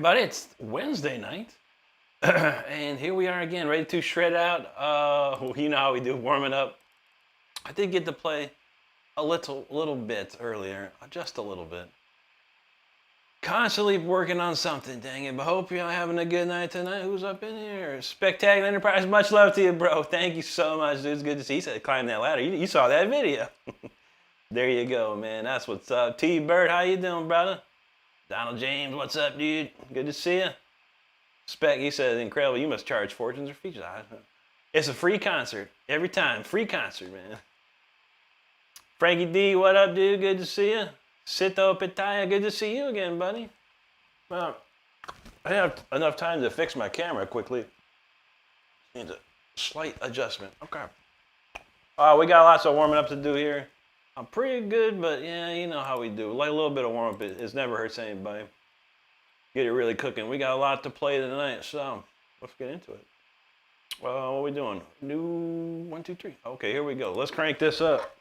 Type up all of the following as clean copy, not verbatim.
everybody, it's Wednesday night, and here we are again, ready to shred out. You know how we do, warming up. I did get to play a little bit earlier, just a little bit. Constantly working on something, dang it, but hope you're having a good night tonight. Who's up in here? Spectacular Enterprise, much love to you, bro. Thank you so much, dude. It's good to see you. He said climb that ladder. You saw that video. There you go, man. That's what's up. T-Bird, how you doing, brother? Donald James, what's up, dude? Good to see you. Spec, he said, incredible. You must charge fortunes or features. It's a free concert. Every time. Free concert, man. Frankie D, what up, dude? Good to see you. Sito Pitaya, good to see you again, buddy. Well, I didn't have enough time to fix my camera quickly. Needs a slight adjustment. Okay. We got lots of warming up to do here. I'm pretty good, but yeah, you know how we do. Like a little bit of warm up, it never hurts anybody. Get it really cooking. We got a lot to play tonight, so let's get into it. What are we doing? New 1, 2, 3. Okay, here we go. Let's crank this up.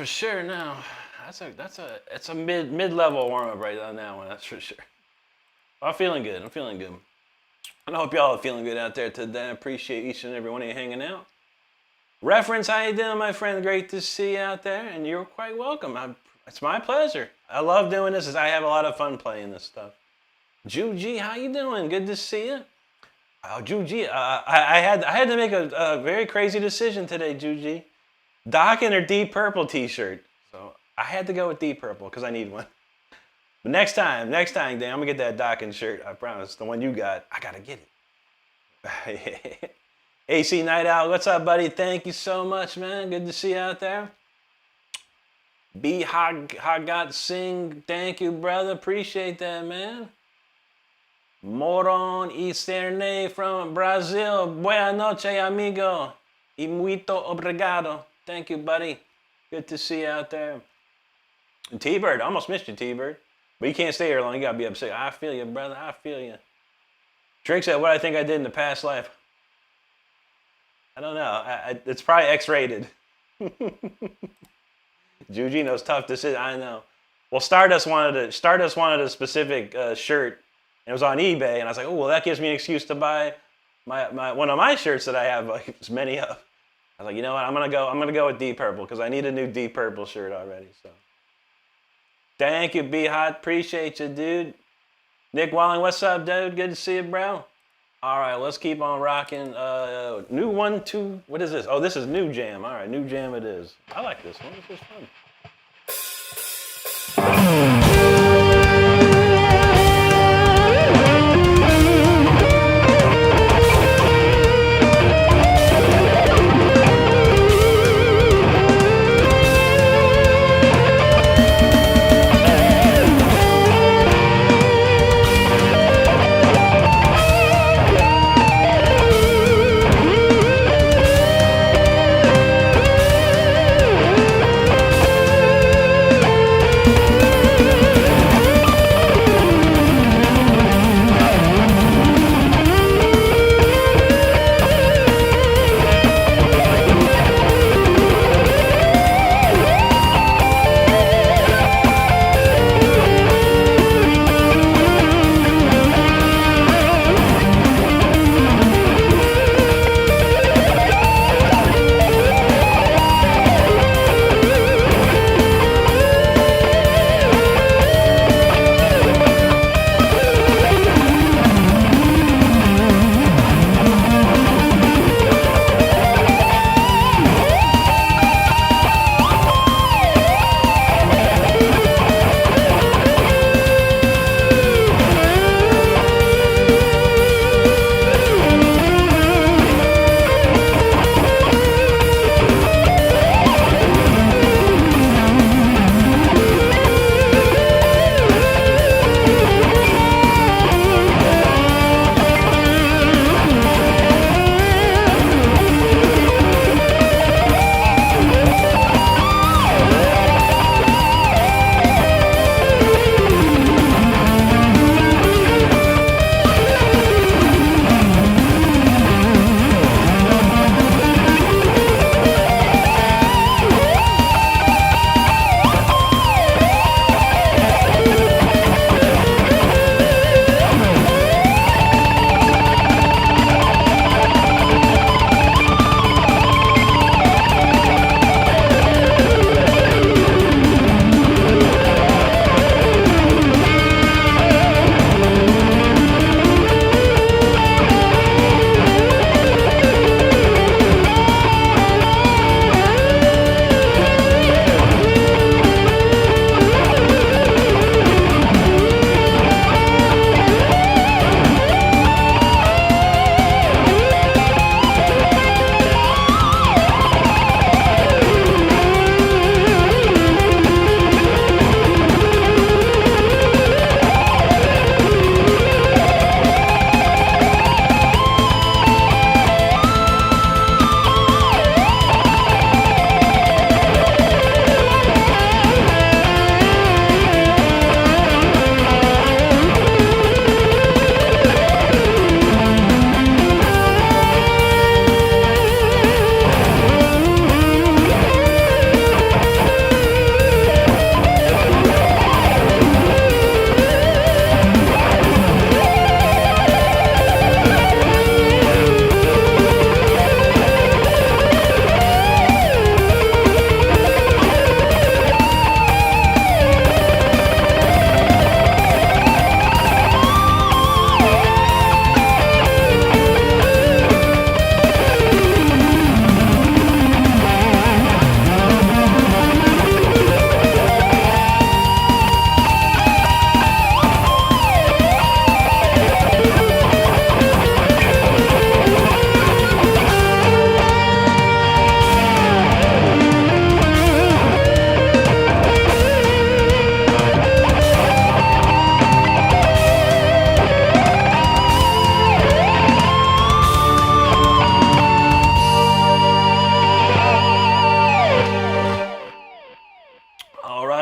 for sure. No, it's a mid-level warm-up right on that one. That's for sure. I'm feeling good. And I hope y'all are feeling good out there today. I appreciate each and every one of you hanging out. Reference, how you doing, my friend? Great to see you out there, and you're quite welcome. It's my pleasure. I love doing this. I have a lot of fun playing this stuff. Juji, how you doing? Good to see you. Oh, Juji, I had to make a very crazy decision today, Juji. Dokken or Deep Purple t-shirt. So I had to go with Deep Purple because I need one. But next time, Dan, I'm gonna get that Dokken shirt. I promise. The one you got, I gotta get it. AC Night Out, what's up, buddy? Thank you so much, man. Good to see you out there. B Hagat Singh, thank you, brother. Appreciate that, man. Moron Easterne from Brazil. Buenas noches, amigo. Y muito obrigado. Thank you, buddy. Good to see you out there. And T-Bird, I almost missed you, T-Bird. But you can't stay here long. You gotta be upset. I feel you, brother. I feel you. Drake said, what I think I did in the past life. I don't know. It's probably X-rated. Juji knows tough decision. I know. Well, Stardust wanted a specific shirt. It was on eBay, and I was like, oh, well, that gives me an excuse to buy one of my shirts that I have like as many of. I was like, you know what? I'm gonna go with Deep Purple because I need a new Deep Purple shirt already. So, thank you, B Hot. Appreciate you, dude. Nick Walling, what's up, dude? Good to see you, bro. All right, let's keep on rocking. New 1, 2. What is this? Oh, this is New Jam. All right, New Jam it is. I like this one. This is fun.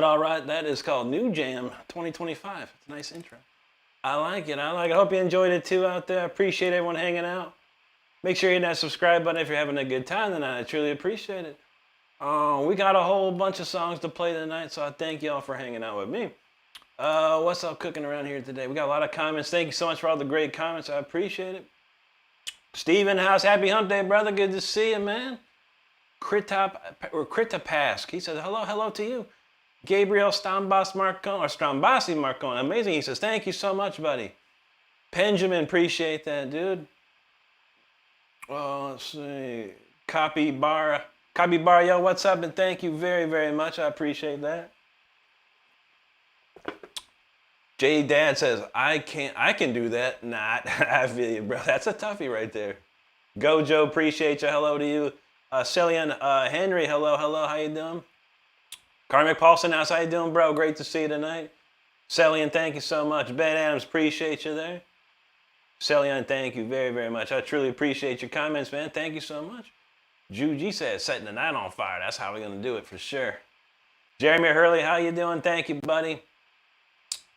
all right. That is called New Jam 2025. It's a nice intro. I like it. I hope you enjoyed it too out there. I appreciate everyone hanging out. Make sure you hit that subscribe button if you're having a good time tonight. I truly appreciate it. We got a whole bunch of songs to play tonight, so I thank y'all for hanging out with me. What's up cooking around here today? We got a lot of comments. Thank you so much for all the great comments. I appreciate it. Steven House, happy hump day, brother. Good to see you, man. Kritapask. He says, hello to you. Gabriel Stambasi Marcon. Amazing. He says, thank you so much, buddy. Benjamin, appreciate that, dude. Let's see. Copy bar, yo, what's up? And thank you very, very much. I appreciate that. J Dad says, I can do that. Not. I feel you, bro. That's a toughie right there. Gojo, appreciate you. Hello to you. Cillian, Henry, hello. How you doing? Karmic Paulson, how you doing, bro? Great to see you tonight. Cillian, thank you so much. Ben Adams, appreciate you there. Cillian, thank you very, very much. I truly appreciate your comments, man. Thank you so much. Juji says, setting the night on fire. That's how we're going to do it for sure. Jeremy Hurley, how you doing? Thank you, buddy.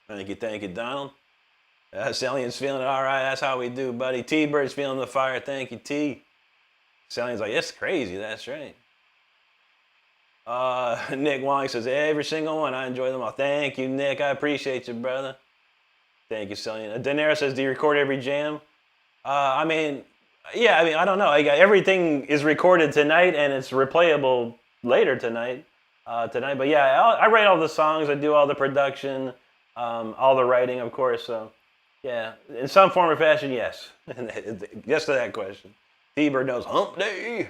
Thank you, Donald. Cillian's feeling it all right. That's how we do, buddy. T-Bird's feeling the fire. Thank you, T. Cillian's like, it's crazy. That's right. Nick Wong says, every single one. I enjoy them all. Thank you, Nick. I appreciate you, brother. Thank you, Cillian. Daenerys says, do you record every jam? I don't know. Everything is recorded tonight, and it's replayable later tonight. But yeah, I write all the songs. I do all the production, all the writing, of course. So yeah, in some form or fashion, yes. Yes to that question. T-Bird knows hump day.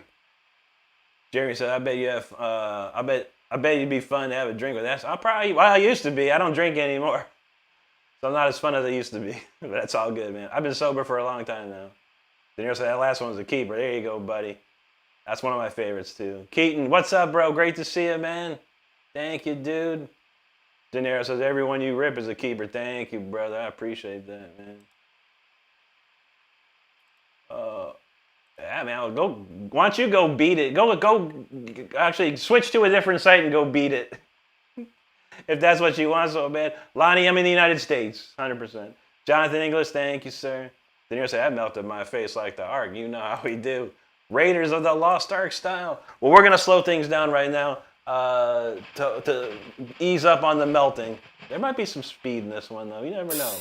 Jeremy said, I bet you have, I bet you'd be fun to have a drink with that. I used to be. I don't drink anymore. So I'm not as fun as I used to be. But that's all good, man. I've been sober for a long time now. Daenerys said, that last one was a keeper. There you go, buddy. That's one of my favorites, too. Keaton, what's up, bro? Great to see you, man. Thank you, dude. Daenerys says, everyone you rip is a keeper. Thank you, brother. I appreciate that, man. Yeah, man, why don't you go beat it? Go, actually switch to a different site and go beat it. If that's what you want so bad. Lonnie, I'm in the United States, 100%. Jonathan English, thank you, sir. Daenerys said, that melted my face like the Ark. You know how we do. Raiders of the Lost Ark style. Well, we're going to slow things down right now to ease up on the melting. There might be some speed in this one, though. You never know.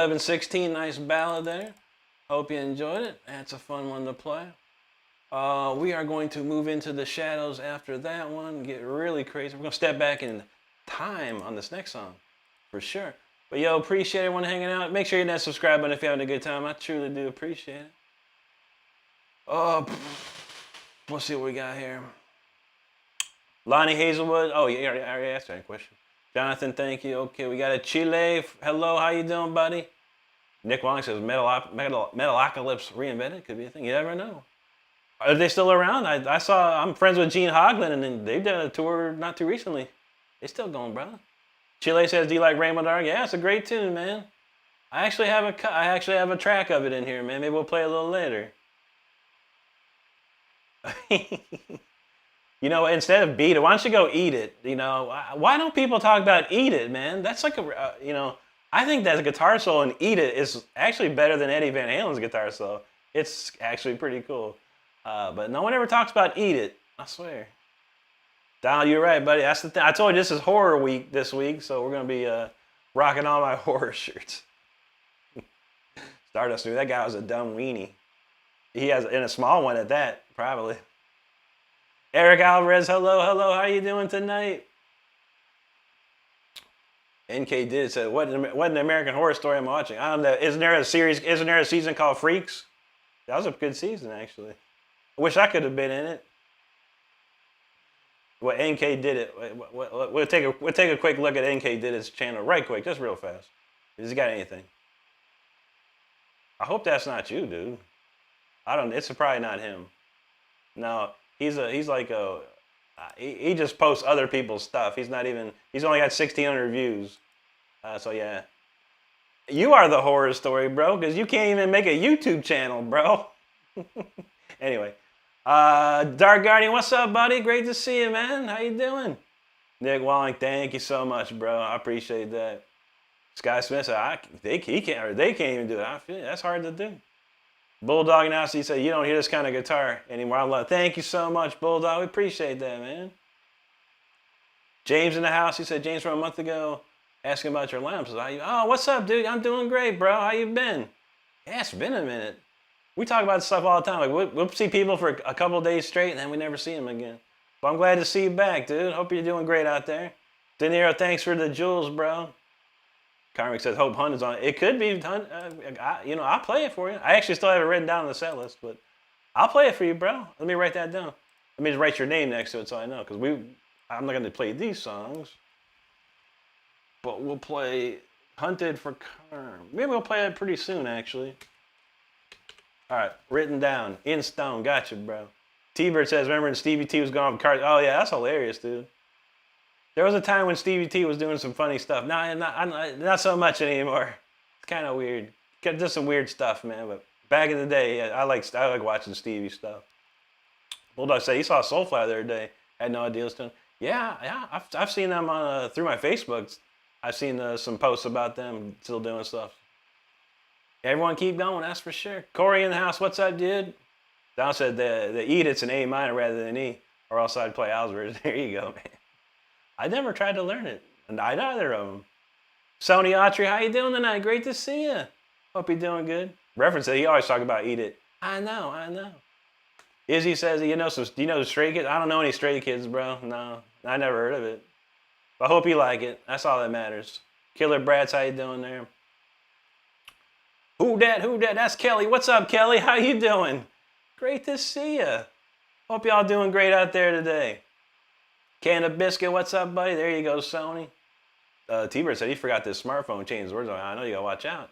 11:16, nice ballad there. Hope you enjoyed it. That's a fun one to play. We are going to move into the shadows after that one, get really crazy. We're going to step back in time on this next song, for sure. But yo, appreciate everyone hanging out. Make sure you hit that subscribe button if you're having a good time. I truly do appreciate it. We'll see what we got here. Lonnie Hazelwood. Oh, yeah, I already asked that question. Jonathan, thank you. Okay, we got a Chile. Hello, how you doing, buddy? Nick Wong says Metalocalypse reinvented. Could be a thing. You never know. Are they still around? I'm friends with Gene Hoglan, and then they've done a tour not too recently. They still going, brother. Chile says, do you like Rainbow Dark? Yeah, it's a great tune, man. I actually have a track of it in here, man. Maybe we'll play a little later. You know, instead of beat it, why don't you go eat it? You know, why don't people talk about eat it, man? That's like you know, I think that guitar solo in Eat It is actually better than Eddie Van Halen's guitar solo. It's actually pretty cool. But no one ever talks about Eat It, I swear. Donald, you're right, buddy. That's the thing. I told you this is horror week this week, so we're going to be rocking all my horror shirts. Stardust knew that guy was a dumb weenie. He has, in a small one at that, probably. Eric Alvarez, hello, how you doing tonight? NK did say, what an American Horror Story I'm watching. I don't know. Isn't there a season called Freaks? That was a good season, actually. I wish I could have been in it. Well, NK did it. We'll take a quick look at NK did his channel right quick, just real fast. Has he got anything? I hope that's not you, dude. It's probably not him. No, he's like he just posts other people's stuff. He's only got 1,600 views. So yeah. You are the horror story, bro, because you can't even make a YouTube channel, bro. Anyway. Dark Guardian, what's up, buddy? Great to see you, man. How you doing? Nick Walling, thank you so much, bro. I appreciate that. Sky Smith said, they can't even do it. I feel that's hard to do. Bulldog Now, he said, you don't hear this kind of guitar anymore. I'm like, thank you so much, Bulldog. We appreciate that, man. James in the house, he said, James from a month ago, asking about your lamps. Oh, what's up, dude? I'm doing great, bro. How you been? Yeah, it's been a minute. We talk about this stuff all the time. Like we'll see people for a couple of days straight, and then we never see them again. But I'm glad to see you back, dude. Hope you're doing great out there. De Niro, thanks for the jewels, bro. Karmic says, hope Hunt is on. It could be Hunt. I'll play it for you. I actually still have it written down on the set list, but I'll play it for you, bro. Let me write that down. Let me just write your name next to it so I know, because I'm not going to play these songs, but we'll play Hunted for Carm. Maybe we'll play it pretty soon, actually. All right, written down, in stone. Gotcha, bro. T-Bird says, remember when Stevie T was going off cars? Oh, yeah, that's hilarious, dude. There was a time when Stevie T was doing some funny stuff. No, not so much anymore. It's kind of weird. Just some weird stuff, man. But back in the day, yeah, I like watching Stevie stuff. Bulldog said he saw Soulfly the other day. Had no idea it was doing. Yeah. I've seen them on through my Facebook. I've seen some posts about them still doing stuff. Everyone keep going, that's for sure. Corey in the house, what's up, dude? Don said the Eat It's an A minor rather than an E, or else I'd play Osborne. There you go, man. I never tried to learn it, and I either of them. Sony Autry, how you doing tonight? Great to see you. Hope you're doing good. Reference it, he always talk about Eat It. I know. Izzy says, do you know the Stray Kids? I don't know any Stray Kids, bro. No, I never heard of it. But I hope you like it. That's all that matters. Killer Brats, how you doing there? Who dat? That's Kelly. What's up, Kelly? How you doing? Great to see you. Hope y'all doing great out there today. Can of Biscuit, what's up, buddy? There you go, Sony. T-Bird said he forgot this smartphone changed words. I know you gotta watch out.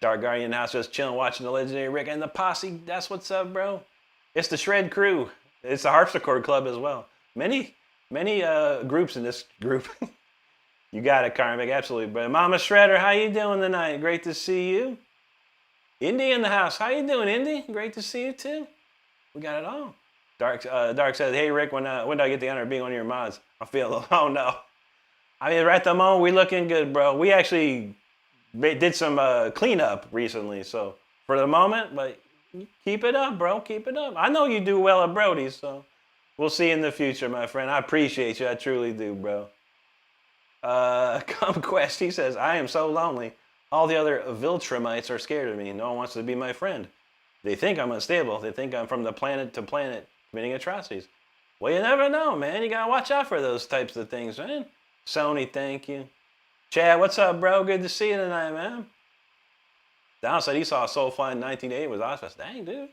Dark Guardian House just chilling, watching the legendary Rick and the Posse. That's what's up, bro. It's the Shred Crew. It's the Harpsichord Club as well. Many groups in this group. You got it, Karmic, absolutely, brother. Mama Shredder, how you doing tonight? Great to see you. Indy in the house. How you doing, Indy? Great to see you too. We got it all. Dark says, hey Rick, when do I get the honor of being one of your mods? I feel, oh no. I mean, right at the moment, we looking good, bro. We actually did some cleanup recently, so for the moment, but keep it up, bro. Keep it up. I know you do well at Brody's, so we'll see in the future, my friend. I appreciate you. I truly do, bro. Come Quest, he says, I am so lonely. All the other Viltrumites are scared of me. No one wants to be my friend. They think I'm unstable. They think I'm from the planet to planet committing atrocities. Well, you never know, man. You gotta watch out for those types of things, man. Sony, thank you. Chad, what's up, bro? Good to see you tonight, man. Don said he saw Soulfly in 1980. Was awesome. Dang, dude.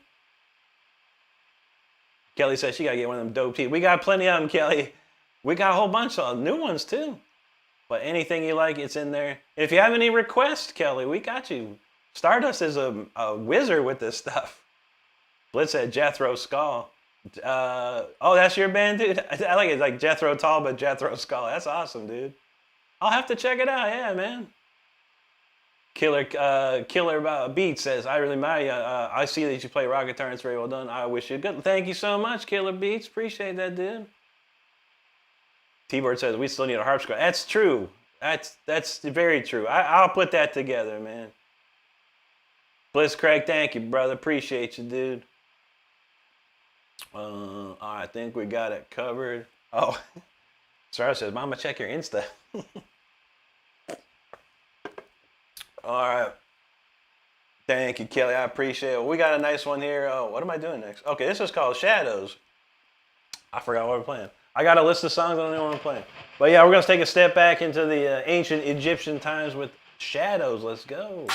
Kelly said she gotta get one of them dope teeth. We got plenty of them, Kelly. We got a whole bunch of new ones, too. But anything you like, it's in there. If you have any requests, Kelly, we got you. Stardust is a wizard with this stuff. Blitz said Jethro Skull. Oh, that's your band, dude? I like it. Like Jethro Tull, but Jethro Skull. That's awesome, dude. I'll have to check it out. Yeah, man. Killer Beat says, I really admire you. I see that you play rock guitar. It's very well done. I wish you good. Thank you so much, Killer Beats. Appreciate that, dude. T-Bird says, we still need a harpsichord. That's true. That's very true. I'll put that together, man. Bliss Craig, thank you, brother. Appreciate you, dude. I think we got it covered. Oh, Sarah says, Mama, check your Insta. All right. Thank you, Kelly. I appreciate it. We got a nice one here. Oh, what am I doing next? Okay, this is called Shadows. I forgot what we're playing. I got a list of songs. I don't know what I'm playing. But yeah, we're going to take a step back into the ancient Egyptian times with Shadows. Let's go.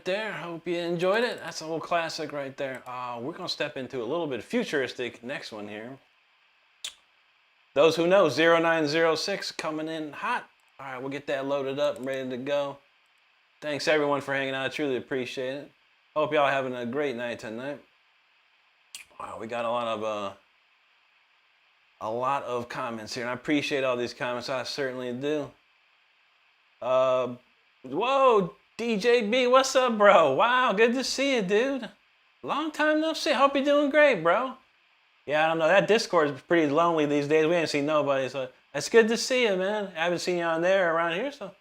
right there. Hope you enjoyed it. That's a little classic right there. We're going to step into a little bit futuristic next one here. Those who know, 0906 coming in hot. All right, we'll get that loaded up and ready to go. Thanks everyone for hanging out. I truly appreciate it. Hope y'all having a great night tonight. Wow, we got a lot of comments here, and I appreciate all these comments. I certainly do. Whoa, DJB, what's up, bro? Wow, good to see you, dude. Long time no see. Hope you're doing great, bro. Yeah, I don't know. That Discord is pretty lonely these days. We ain't seen nobody, so it's good to see you, man. I haven't seen you on there around here, so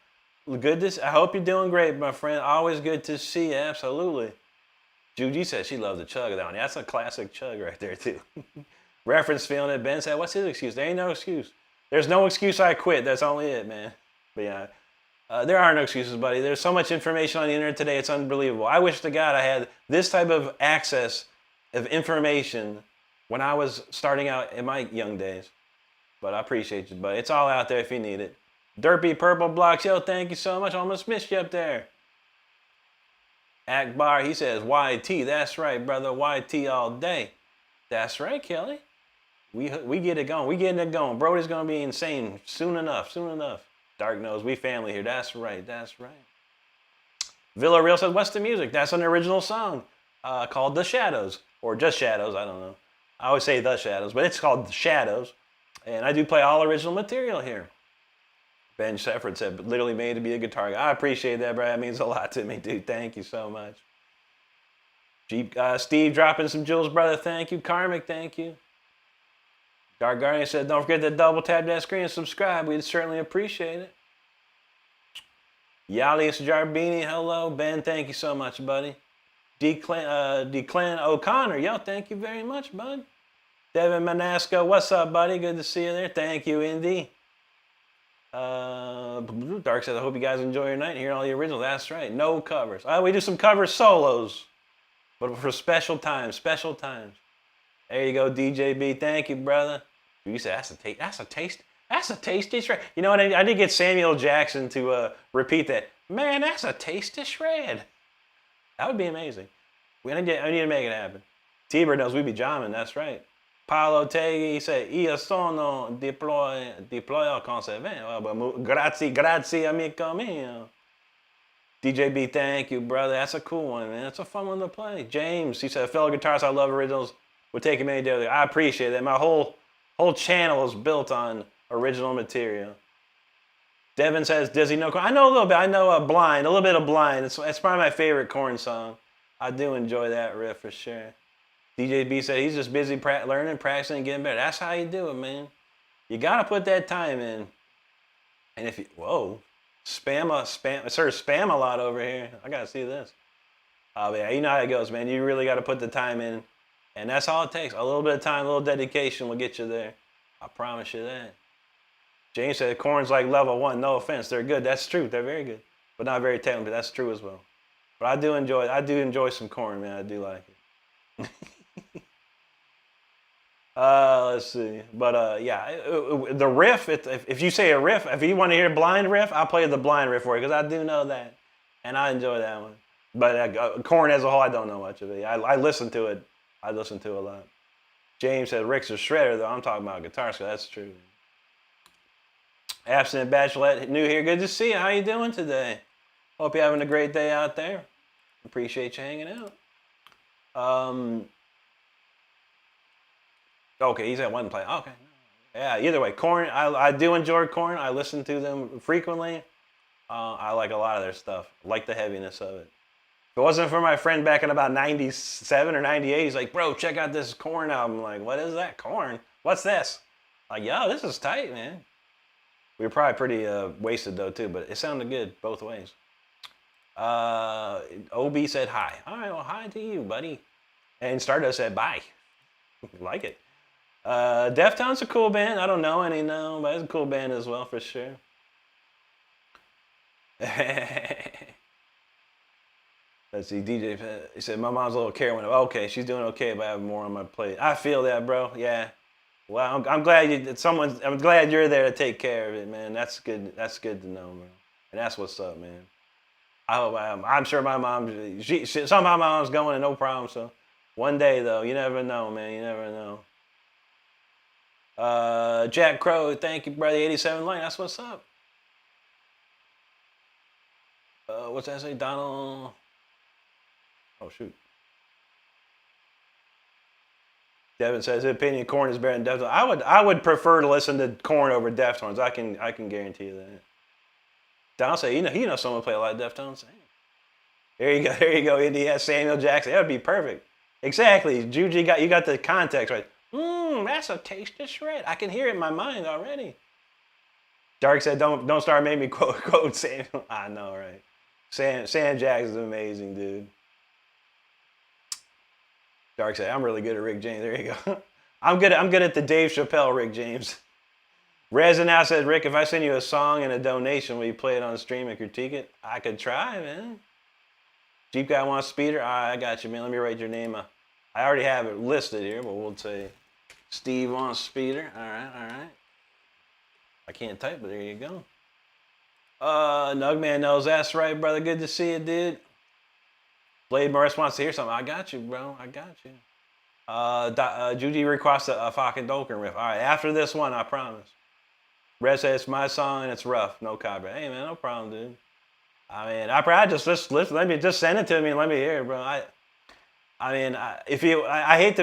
good to see. I hope you're doing great, my friend. Always good to see you, absolutely. Juji said she loves the chug down. That's a classic chug right there, too. Reference feeling it. Ben said, what's his excuse? There ain't no excuse. There's no excuse I quit. That's only it, man. But yeah, there are no excuses, buddy. There's so much information on the internet today. It's unbelievable. I wish to God I had this type of access of information when I was starting out in my young days. But I appreciate you, buddy. It's all out there if you need it. Derpy Purple Blocks, yo, thank you so much. Almost missed you up there. Akbar, he says, YT, that's right, brother. YT all day. That's right, Kelly. We get it going. We getting it going. Brody's going to be insane soon enough, soon enough. Dark knows we family here. That's right, that's right. Villa Real says, what's the music? That's an original song called The Shadows, or just Shadows, I don't know. I always say The Shadows, but it's called The Shadows. And I do play all original material here. Ben Shefford said, literally made to be a guitar guy. I appreciate that, bro. That means a lot to me, dude. Thank you so much. Steve dropping some jewels, brother. Thank you. Karmic, thank you. Dark Guardian said, don't forget to double tap that screen and subscribe. We'd certainly appreciate it. Yalius Jarbini, hello. Ben, thank you so much, buddy. Declan O'Connor, yo, thank you very much, bud. Devin Manasco, what's up, buddy? Good to see you there. Thank you, Indy. Dark says, I hope you guys enjoy your night and hear all the originals. That's right. No covers. We do some cover solos, but for special times, special times. There you go, DJB. Thank you, brother. You said that's a tasty shred. You know what? I did get Samuel Jackson to repeat that. Man, that's a tasty shred. That would be amazing. I need to make it happen. T-Bird knows we be jamming. That's right. Paolo Tegui, he said, io sono deployo con se grazie amico mio. DJB, thank you, brother. That's a cool one, man. That's a fun one to play. James, he said, fellow guitarist, I love originals. Would take him any day. I appreciate that. My whole channel is built on original material. Devin says, does he know Korn? I know a little bit. I know Blind, a little bit of Blind. It's probably my favorite Korn song. I do enjoy that riff for sure. DJB said he's just busy learning, practicing, and getting better. That's how you do it, man. You got to put that time in. And if you, whoa, spam a lot over here. I got to see this. Yeah, you know how it goes, man. You really got to put the time in. And that's all it takes. A little bit of time, a little dedication will get you there. I promise you that. James said Korn's like level 1. No offense. They're good. That's true. They're very good. But not very talented. That's true as well. But I do enjoy some Korn, man. I do like it. Let's see. But yeah, the riff, if you say a riff, if you want to hear Blind riff, I'll play the Blind riff for you because I do know that. And I enjoy that one. But Korn as a whole, I don't know much of it. I listen to it. I listen to it a lot. James said Rick's a shredder, though. I'm talking about guitar, so that's true. Absent Bachelorette, new here. Good to see you. How you doing today? Hope you're having a great day out there. Appreciate you hanging out. Okay, he's at one play. Okay. Yeah, either way, Korn, I do enjoy Korn. I listen to them frequently. I like a lot of their stuff. I like the heaviness of it. If it wasn't for my friend back in about 97 or 98, he's like, bro, check out this Korn album. I'm like, what is that? Korn? What's this? Like, yo, this is tight, man. We were probably pretty wasted, though, too, but it sounded good both ways. OB said hi. All right, well, hi to you, buddy. And Stardust said bye. Like it. Deftones a cool band. I don't know any now, but it's a cool band as well, for sure. Let's see, DJ, he said, my mom's a little care when, okay, she's doing okay, but I have more on my plate. I feel that, bro, yeah. Well, I'm glad I'm glad you're there to take care of it, man. That's good to know, man. And that's what's up, man. I hope I am. I'm sure my mom, somehow my mom's going and no problem. So one day though, you never know, man. You never know. Jack Crow, thank you, brother. 87 lane. That's what's up. What's that say, Donald? Oh shoot. Devin says, his opinion, Korn is better than Deftones. I would prefer to listen to Korn over Deftones. I can guarantee you that. Donald said, he knows someone play a lot of Deftones. There you go, Indy. Samuel Jackson. That would be perfect. Exactly. Juji, you got the context right. That's a tasty shred. I can hear it in my mind already. Dark said, don't start making me quote Samuel. I know, right? Sam Jackson's amazing, dude. Dark said, I'm really good at Rick James. There you go. I'm good at the Dave Chappelle Rick James. Reza now says, Rick, if I send you a song and a donation, will you play it on the stream and critique it? I could try, man. Jeep guy wants speeder. All right, I got you, man. Let me write your name. I already have it listed here, but we'll say Steve wants speeder. All right. I can't type, but there you go. Nugman knows that's right, brother. Good to see you, dude. Blade Morris wants to hear something. I got you, bro. I got you. Judy requests a fucking Dolken riff. All right, after this one, I promise. Red says, it's my song and it's rough. No copyright. Hey, man, no problem, dude. I mean, I probably just listen. Let me just send it to me and let me hear it, bro. I hate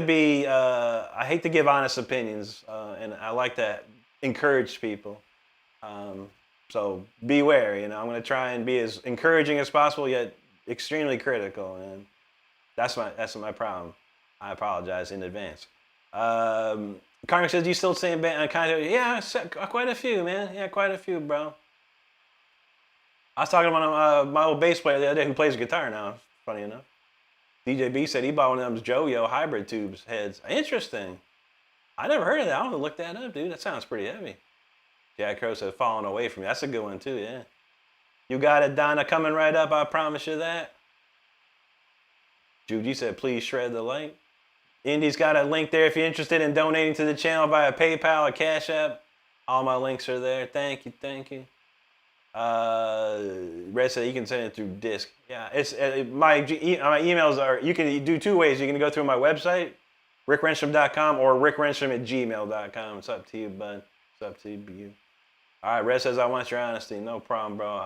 to give honest opinions, and I like to encourage people. So beware, I'm going to try and be as encouraging as possible, yet extremely critical, and that's my problem. I apologize in advance. Carmen says, do you still sing band? Yeah, quite a few, man. Yeah, quite a few, bro. I was talking about my old bass player the other day who plays guitar now, funny enough. DJ B said he bought one of them Joyo hybrid tubes heads. Interesting. I never heard of that. I'm going to look that up, dude. That sounds pretty heavy. Jack Crow said, falling away from me. That's a good one, too, yeah. You got it, Donna, coming right up. I promise you that. Juji said, please shred the link. Indy's got a link there if you're interested in donating to the channel via PayPal or Cash App. All my links are there. Thank you. Red said you can send it through disc. Yeah, it's my emails are, you can do two ways. You can go through my website, rickrenstrom.com, or rickrenstrom@gmail.com. It's up to you, bud. It's up to you. All right, Red says, I want your honesty. No problem, bro.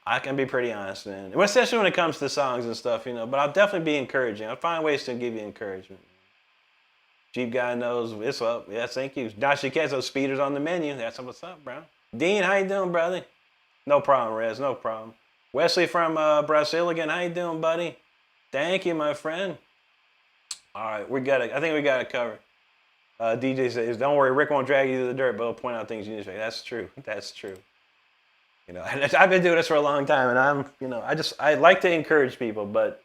I can be pretty honest, man. Especially when it comes to songs and stuff, but I'll definitely be encouraging. I'll find ways to give you encouragement. Jeep guy knows it's up. Yes, thank you. Dashi Cat, those speeders on the menu. That's what's up, bro. Dean, how you doing, brother? No problem, Rez. No problem. Wesley from Brazil again. How you doing, buddy? Thank you, my friend. All right, I think we got it covered. DJ says, don't worry, Rick won't drag you to the dirt, but he'll point out things you need to say. That's true. That's true. I've been doing this for a long time, and I like to encourage people, but,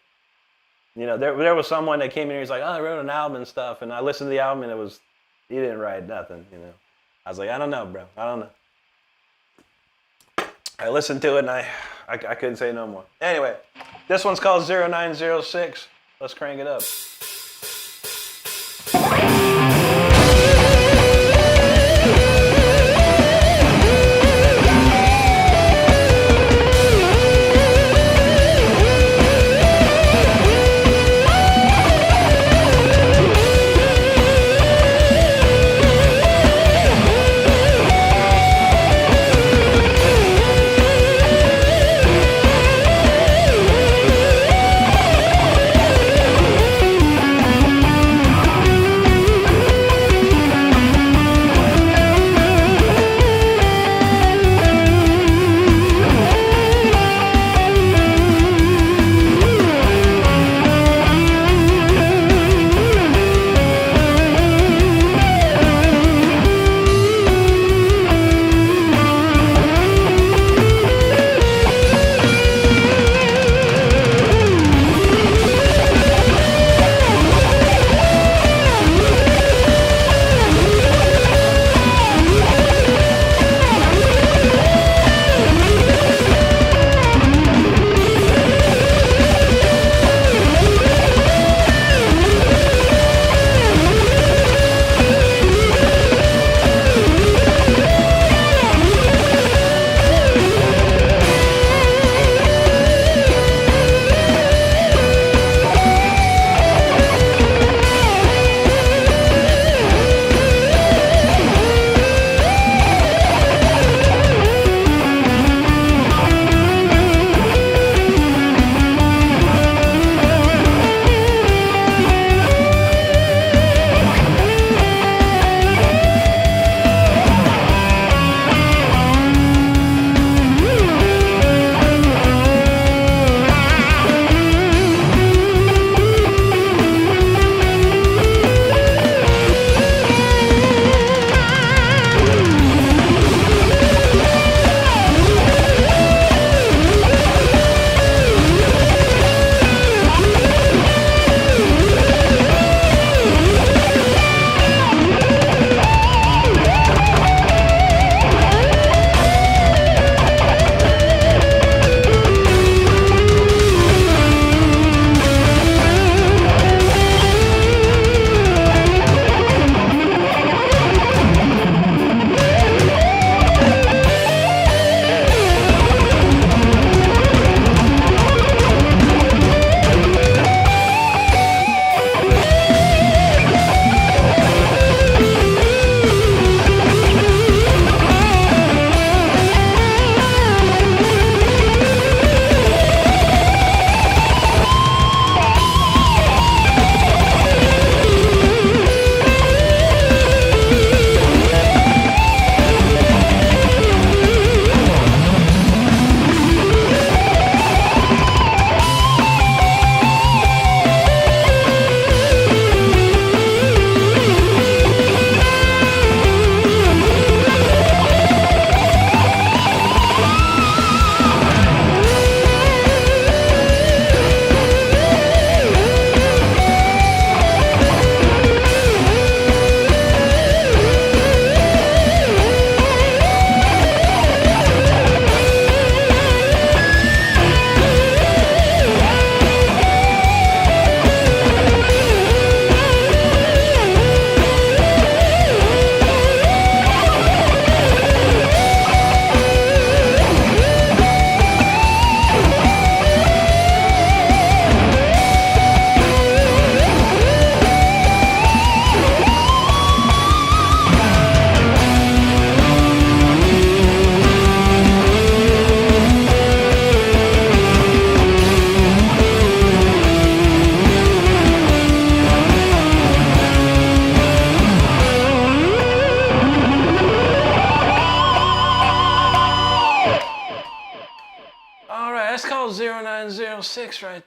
there was someone that came in here, he's like, oh, I wrote an album and stuff, and I listened to the album, and he didn't write nothing, I was like, I don't know, bro. I don't know. I listened to it, and I couldn't say no more. Anyway, this one's called 0906. Let's crank it up.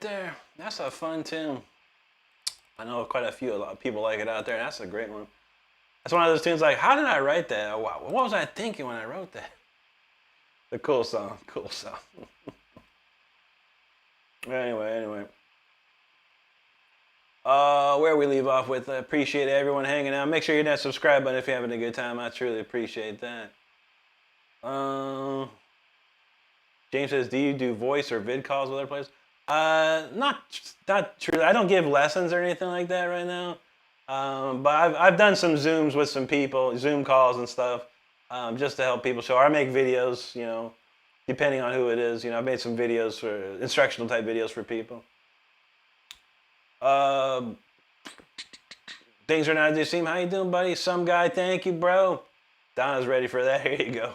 there. That's a fun tune. I know quite a lot of people like it out there. That's a great one. That's one of those tunes like, how did I write that? What was I thinking when I wrote that? The cool song. Cool song. Anyway. Where we leave off with, appreciate everyone hanging out. Make sure you hit that subscribe button if you're having a good time. I truly appreciate that. James says, do you do voice or vid calls with other players? Not true. I don't give lessons or anything like that right now. But I've done some Zooms with some people, Zoom calls and stuff, just to help people show. I make videos, you know, depending on who it is. You know, I've made some videos for instructional type videos for people. Things are not the same. How you doing, buddy? Some guy, thank you, bro. Donna's ready for that. Here you go.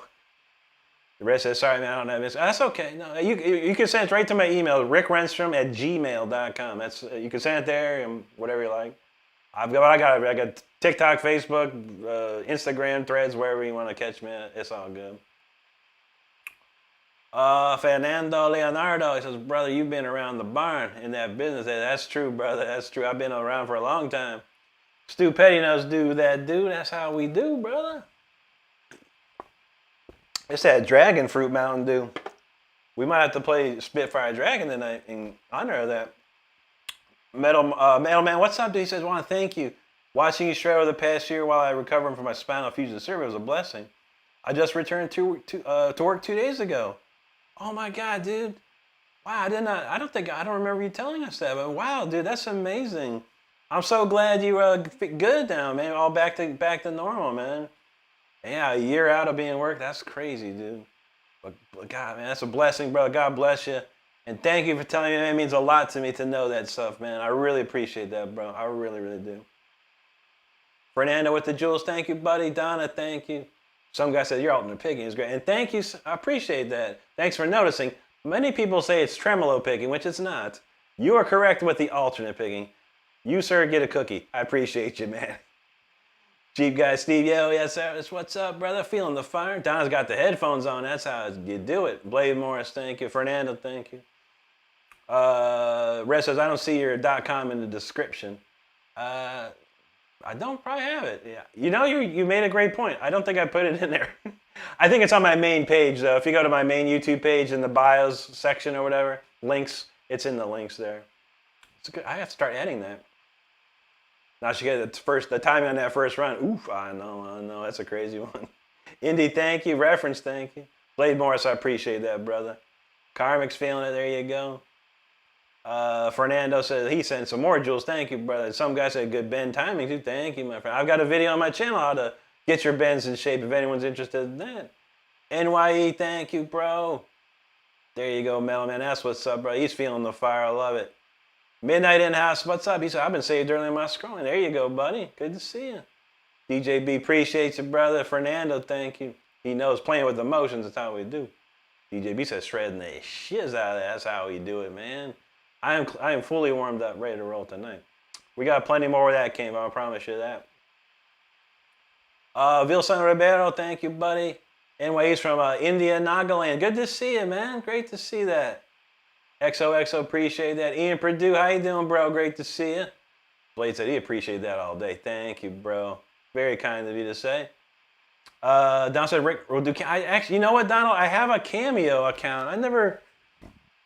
The rest says, sorry, man, I don't have this. That's okay. No, you can send it right to my email, rickrenstrom@gmail.com. That's you can send it there and whatever you like. I got TikTok, Facebook, Instagram, Threads, wherever you want to catch me. It's all good. Fernando Leonardo, he says, brother, you've been around the barn in that business. That's true, brother. That's true. I've been around for a long time. Stu Petty knows do that, dude. That's how we do, brother. It's that Dragon Fruit Mountain Dew. We might have to play Spitfire Dragon tonight in honor of that. Metal Man, what's up, dude? He says, I want to thank you. Watching you shred over the past year while I recover from my spinal fusion surgery was a blessing. I just returned to work 2 days ago. Oh my God, dude. Wow, I don't remember you telling us that, but wow, dude, that's amazing. I'm so glad you are good now, man. All back to normal, man. Yeah, a year out of being work, that's crazy, dude. But God, man, that's a blessing, brother. God bless you. And thank you for telling me. It means a lot to me to know that stuff, man. I really appreciate that, bro. I really, really do. Fernando with the jewels, thank you, buddy. Donna, thank you. Some guy said your alternate picking is great. And thank you. I appreciate that. Thanks for noticing. Many people say it's tremolo picking, which it's not. You are correct with the alternate picking. You, sir, get a cookie. I appreciate you, man. Jeep guy Steve, yo, yes, sir. What's up, brother? Feeling the fire? Donna's got the headphones on. That's how you do it. Blade Morris, thank you. Fernando, thank you. Red says, I don't see your .com in the description. I don't probably have it. Yeah. You know, you made a great point. I don't think I put it in there. I think it's on my main page, though. If you go to my main YouTube page in the bios section or whatever, links, it's in the links there. It's good. I have to start adding that. Now she get the timing on that first run. Oof, I know. That's a crazy one. Indy, thank you. Reference, thank you. Blade Morris, I appreciate that, brother. Karmic's feeling it. There you go. Fernando says he sent some more jewels. Thank you, brother. Some guy said good bend timing too. Thank you, my friend. I've got a video on my channel how to get your bends in shape if anyone's interested in that. NYE, thank you, bro. There you go, Mel, man. That's what's up, bro. He's feeling the fire. I love it. Midnight in-house, what's up? He said, I've been saved early in my scrolling. There you go, buddy. Good to see you. DJB, appreciate you, brother. Fernando, thank you. He knows playing with emotions. That's how we do. DJB says shredding the shiz out of that. That's how we do it, man. I am fully warmed up, ready to roll tonight. We got plenty more where that came from, I promise you that. Vilson Ribeiro, thank you, buddy. Anyway, he's from India, Nagaland. Good to see you, man. Great to see that. XOXO, appreciate that. Ian Purdue, how you doing, bro? Great to see you. Blade said he appreciated that all day. Thank you, bro. Very kind of you to say. Don said, Rick, you know what, Donald? I have a Cameo account. I never...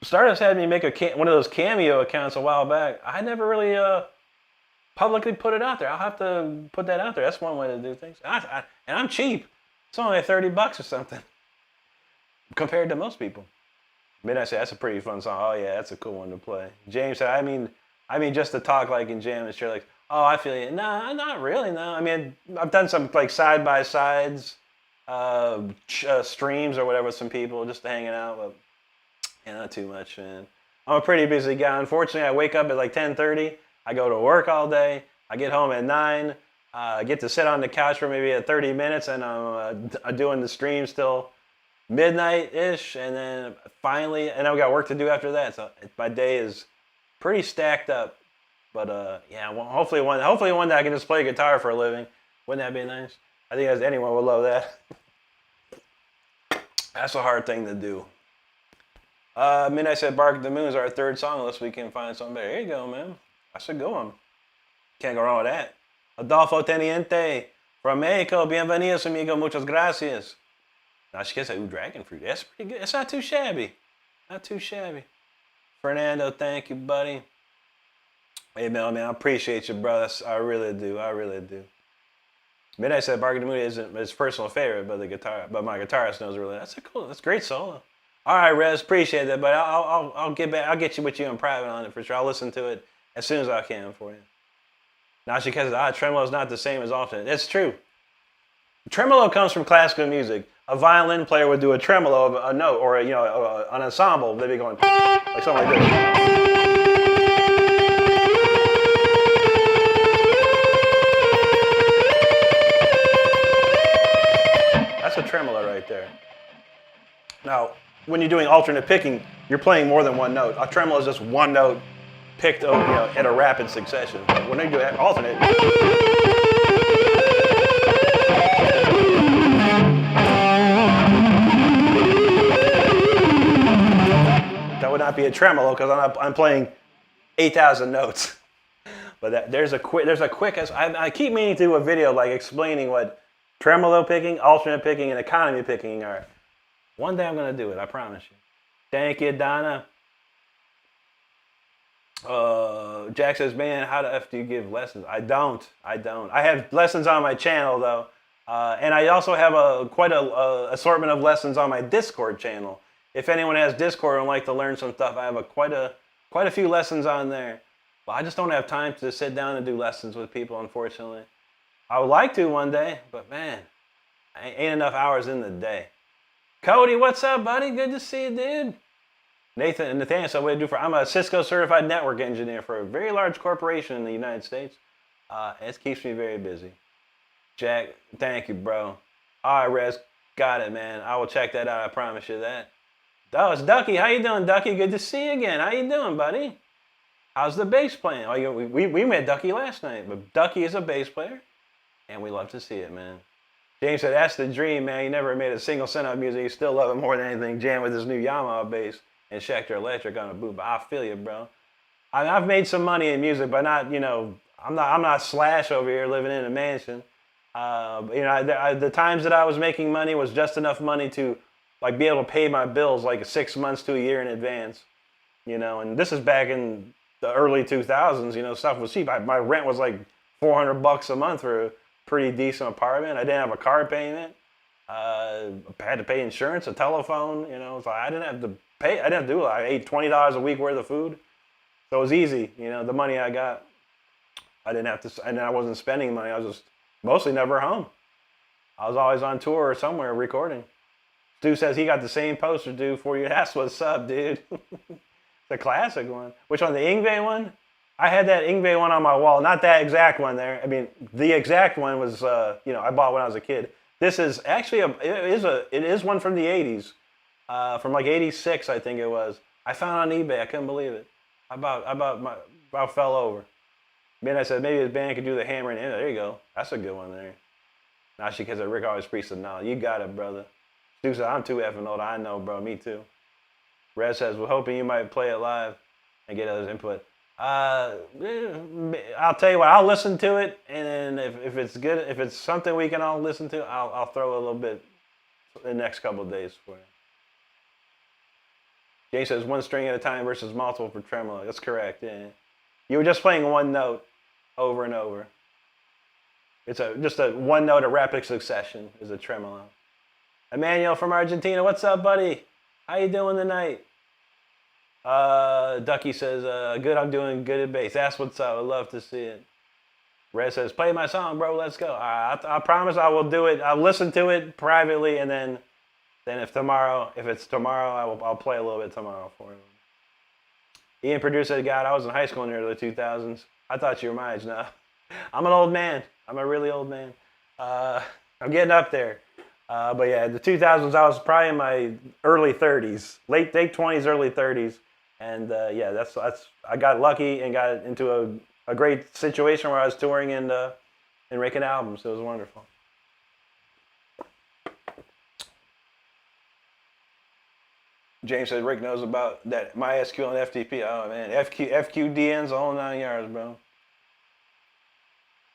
Stardust had me make one of those Cameo accounts a while back. I never really publicly put it out there. I'll have to put that out there. That's one way to do things. And I'm cheap. It's only $30 or something compared to most people. Midnight said, that's a pretty fun song. Oh, yeah, that's a cool one to play. James said, I mean, just to talk like in jam and share like, oh, I feel you. No, not really, no. I mean, I've done some like side-by-sides, streams or whatever with some people just hanging out, but yeah, not too much, man. I'm a pretty busy guy. Unfortunately, I wake up at like 10:30. I go to work all day. I get home at 9. I get to sit on the couch for maybe 30 minutes, and I'm doing the stream till midnight-ish, and then finally, and I've got work to do after that. So my day is pretty stacked up. But yeah, well, hopefully one day I can just play guitar for a living. Wouldn't that be nice? I think anyone would love that. That's a hard thing to do. Midnight said Bark at the Moon is our third song unless we can find something better. There you go, man. That's a good one. Can't go wrong with that. Adolfo Teniente from Mexico. Bienvenidos, amigo. Muchas gracias. Now she gets a dragon fruit. That's pretty good. It's not too shabby. Not too shabby. Fernando, thank you, buddy. Hey, man, I appreciate you, brother. I really do. I really do. Midnight said Bark at the Moon isn't his personal favorite, but my guitarist knows really. That's a great solo. All right, Rez, appreciate that, but I'll get back. I'll get you with you in private on it for sure. I'll listen to it as soon as I can for you. Now she says, tremolo is not the same as alternate. It's true. Tremolo comes from classical music. A violin player would do a tremolo of a note, or an ensemble. They'd be going like something like this. That's a tremolo right there. Now, when you're doing alternate picking, you're playing more than one note. A tremolo is just one note picked over, in a rapid succession. But when you do alternate, that would not be a tremolo because I'm playing 8,000 notes. But there's a quick. I keep meaning to do a video like explaining what tremolo picking, alternate picking, and economy picking are. One day I'm gonna do it. I promise you. Thank you, Donna. Jack says, man, how the F do you give lessons? I don't. I have lessons on my channel though, and I also have quite a assortment of lessons on my Discord channel. If anyone has Discord and would like to learn some stuff, I have quite a few lessons on there. But I just don't have time to sit down and do lessons with people, unfortunately. I would like to one day, but man, ain't enough hours in the day. Cody, what's up, buddy? Good to see you, dude. Nathaniel said, what do I do I'm a Cisco certified network engineer for a very large corporation in the United States. It keeps me very busy. Jack, thank you, bro. All right, Rez, got it, man. I will check that out. I promise you that. Oh, it's Ducky. How you doing, Ducky? Good to see you again. How you doing, buddy? How's the bass playing? Oh, we met Ducky last night, but Ducky is a bass player, and we love to see it, man. James said, that's the dream, man. You never made a single cent out of music. You still love it more than anything. Jam with his new Yamaha bass and Schecter Electric on a boot. But I feel you, bro. I've made some money in music, but not, I'm not Slash over here living in a mansion. The times that I was making money was just enough money to like be able to pay my bills like 6 months to a year in advance. And this is back in the early 2000s. Stuff was cheap. My rent was like $400 a month for a pretty decent apartment. I didn't have a car payment. I had to pay insurance, a telephone. So I didn't have to pay. I didn't have to do it. I ate $20 a week worth of food, so it was easy. The money I got, I didn't have to, and I wasn't spending money. I was just mostly never home. I was always on tour or somewhere recording. Stu says he got the same poster, dude, for you. That's what's up, dude. The classic one. Which one? The Yngwie one? I had that Yngwie one on my wall. Not that exact one there. I mean, the exact one was, I bought when I was a kid. This is actually it is one from the 80s, from like 86, I think it was. I found it on eBay. I couldn't believe it. I about fell over. Then I said maybe his band could do the hammer and there you go. That's a good one there. Now she says Rick always preached the knowledge. You got it, brother. Stu said I'm too effing old. I know, bro. Me too. Red says we're hoping you might play it live and get others' input. I'll tell you what. I'll listen to it, and then if it's good, if it's something we can all listen to, I'll throw a little bit the next couple of days for you. Jay says one string at a time versus multiple for tremolo. That's correct. Yeah. You were just playing one note over and over. It's just a one note of rapid succession is a tremolo. Emmanuel from Argentina, what's up, buddy? How you doing tonight? Ducky says, good, I'm doing good at bass. That's what's up. I'd love to see it. Red says, play my song, bro. Let's go. I promise I will do it. I'll listen to it privately, and then if it's tomorrow, I'll play a little bit tomorrow for him. Ian producer said, God, I was in high school in the early 2000s. I thought you were my age now. I'm an old man. I'm a really old man. I'm getting up there. But yeah, the 2000s, I was probably in my early 30s, late 20s, early 30s. And yeah, that's I got lucky and got into a great situation where I was touring and making albums. It was wonderful. James said Rick knows about that MySQL and FTP. Oh man, FQDN's the whole 9 yards, bro.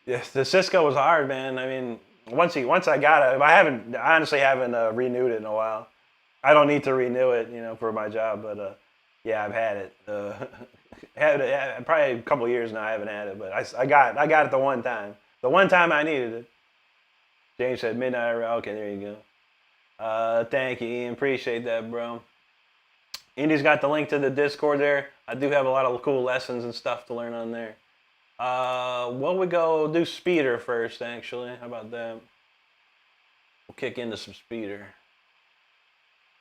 Yes, the Cisco was hard, man. I mean, once I got it, I honestly haven't renewed it in a while. I don't need to renew it, for my job, but yeah, I've had it. Had it probably a couple years now. I haven't had it, but I got it the one time. The one time I needed it. James said midnight. Okay, there you go. Thank you, Ian. Appreciate that, bro. Indy's got the link to the Discord there. I do have a lot of cool lessons and stuff to learn on there. Well, we go do Speeder first, actually. How about that? We'll kick into some Speeder.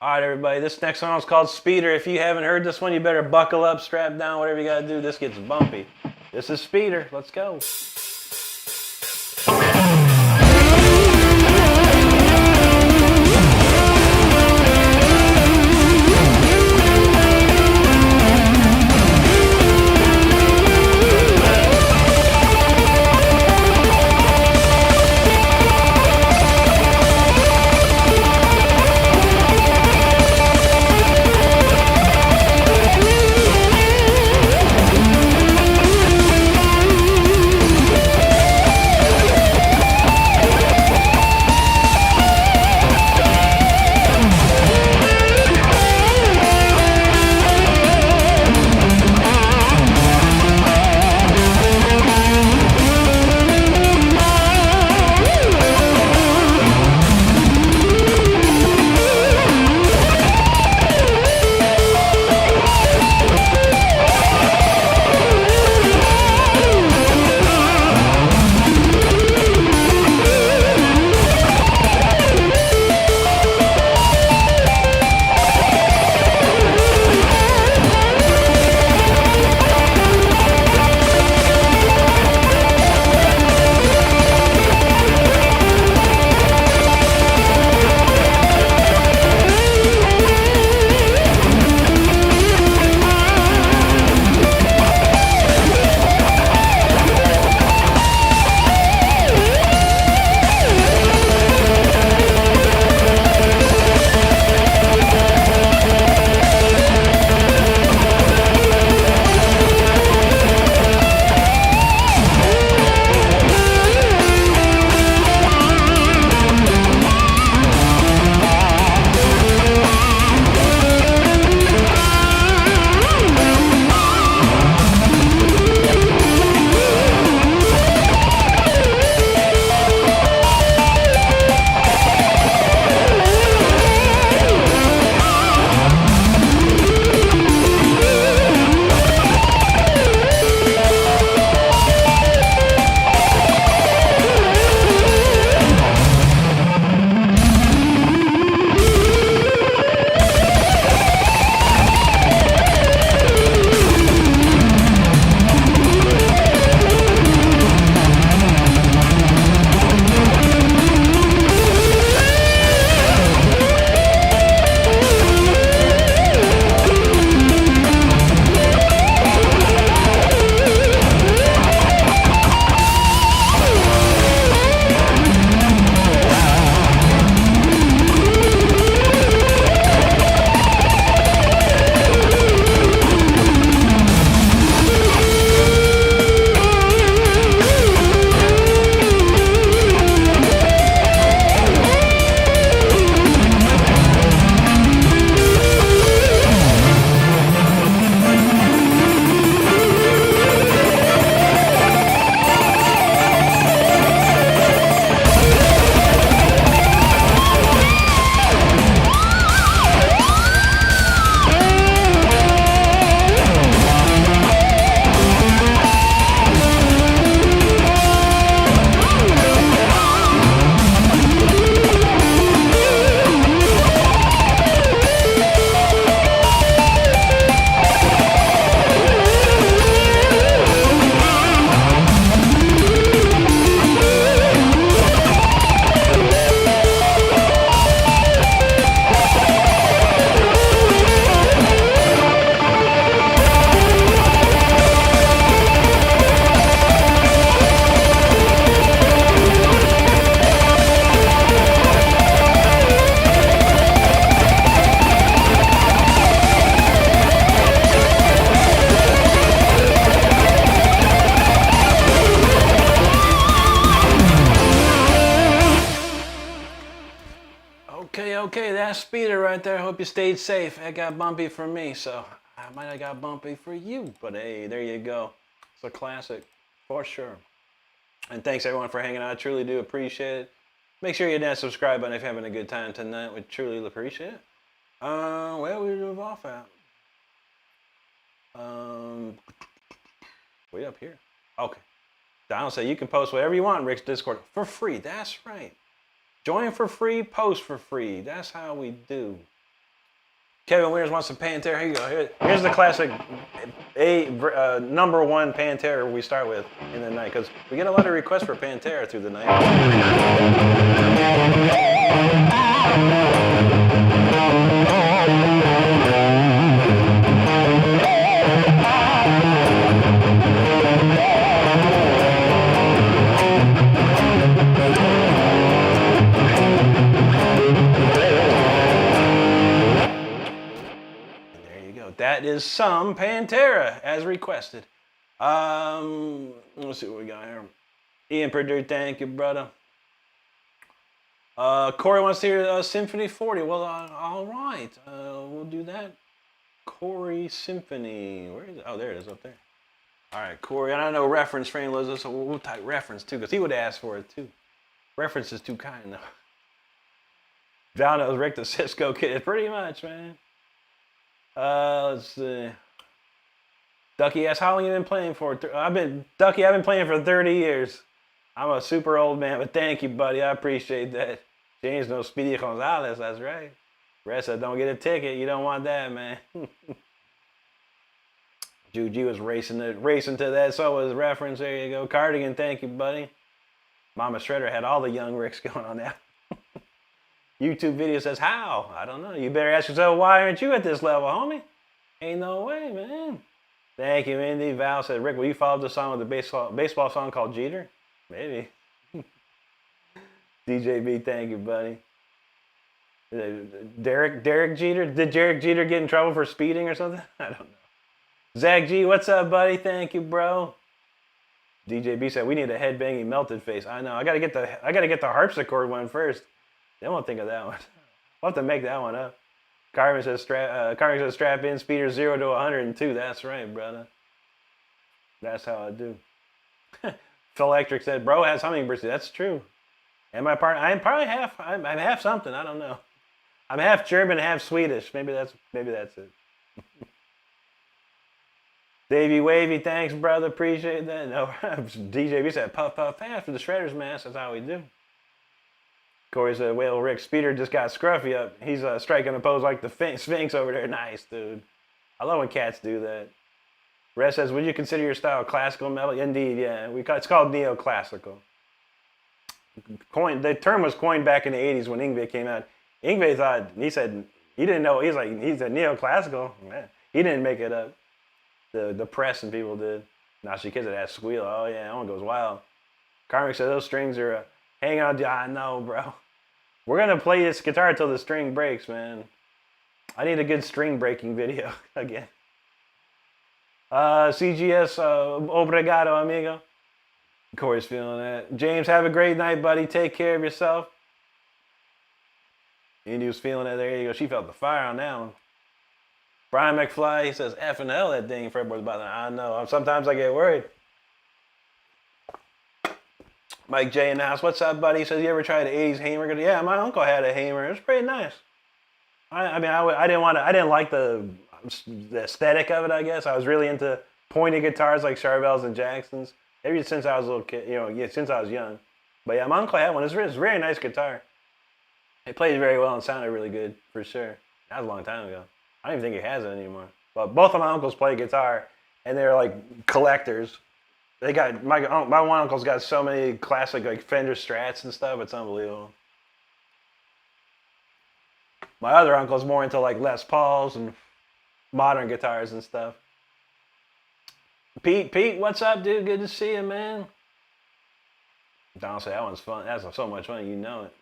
All right, everybody. This next song is called Speeder. If you haven't heard this one, you better buckle up, strap down, whatever you got to do. This gets bumpy. This is Speeder. Let's go. Fast speeder right there. Hope you stayed safe. It got bumpy for me, so I might have got bumpy for you. But hey, there you go. It's a classic for sure. And thanks everyone for hanging out. I truly do appreciate it. Make sure you hit that subscribe button if you're having a good time tonight. We truly appreciate it. Where we move off at? Way up here. Okay. Donald said you can post whatever you want in Rick's Discord for free. That's right. Join for free, post for free. That's how we do. Kevin Winters wants some Pantera. Here you go. Here's the classic number one Pantera we start with in the night, because we get a lot of requests for Pantera through the night. That is some Pantera, as requested. Let's see what we got here. Ian Purdue, thank you, brother. Corey wants to hear Symphony 40. Well, all right. We'll do that. Corey Symphony. Where is it? Oh, there it is, up there. All right, Corey. And I know reference frame Liz, so we'll type reference, too, because he would ask for it, too. Reference is too kind, though. Down knows Rick the Cisco kid. Pretty much, man. Let's see. Ducky asks, how long have you been playing for? Ducky, I've been playing for 30 years. I'm a super old man, but thank you, buddy. I appreciate that. James no Speedy Gonzalez, that's right. Ressa, don't get a ticket. You don't want that, man. Juju was racing to that, so was reference. There you go. Cardigan, thank you, buddy. Mama Shredder had all the young Ricks going on now. YouTube video says, how? I don't know. You better ask yourself, why aren't you at this level, homie? Ain't no way, man. Thank you, Indy. Val said, Rick, will you follow the song with a baseball song called Jeter? Maybe. DJB, thank you, buddy. Derek Jeter? Did Derek Jeter get in trouble for speeding or something? I don't know. Zach G, what's up, buddy? Thank you, bro. DJB said, we need a headbanging melted face. I know. I gotta get the harpsichord one first. They won't think of that one. We'll have to make that one up. Carmen says strap in, speeder 0 to 102. That's right, brother. That's how I do. Phil Electric said, bro has hummingbirds. That's true. Am I part? I'm probably half. I'm half something. I don't know. I'm half German, half Swedish. Maybe that's it. Davey Wavy, thanks, brother. Appreciate that. No, DJB said puff puff pass for the shredder's mask. That's how we do. Corey said, well, Rick, Speeder just got scruffy up. He's striking a pose like the Sphinx over there. Nice, dude. I love when cats do that. Res says, would you consider your style classical metal? Indeed, yeah. It's called neoclassical. The term was coined back in the 80s when Yngwie came out. Yngwie thought, he said, he didn't know. He's a neoclassical. Man, he didn't make it up. The press and people did. Now she kids that squeal. Oh, yeah, that one goes wild. Carmick said, those strings are... hang on, I know, bro. We're going to play this guitar until the string breaks, man. I need a good string breaking video again. CGS, obrigado, amigo. Corey's feeling that. James, have a great night, buddy. Take care of yourself. Indy was feeling it. There you go. She felt the fire on that one. Brian McFly, he says, F and L that dang fretboard's about that. I know. Sometimes I get worried. Mike J in the house, what's up, buddy? He says, you ever tried the 80s Hamer? Yeah, my uncle had a Hamer. It was pretty nice. I didn't like the aesthetic of it, I guess. I was really into pointy guitars like Charvels and Jacksons. Ever since I was a little kid, since I was young. But yeah, my uncle had one. It's a very nice guitar. It plays very well and sounded really good, for sure. That was a long time ago. I don't even think he has it anymore. But both of my uncles play guitar, and they're like collectors. They got my one uncle's got so many classic like Fender Strats and stuff. It's unbelievable. My other uncle's more into like Les Pauls and modern guitars and stuff. Pete, what's up, dude? Good to see you, man. Donald said that one's fun. That's so much fun, you know it.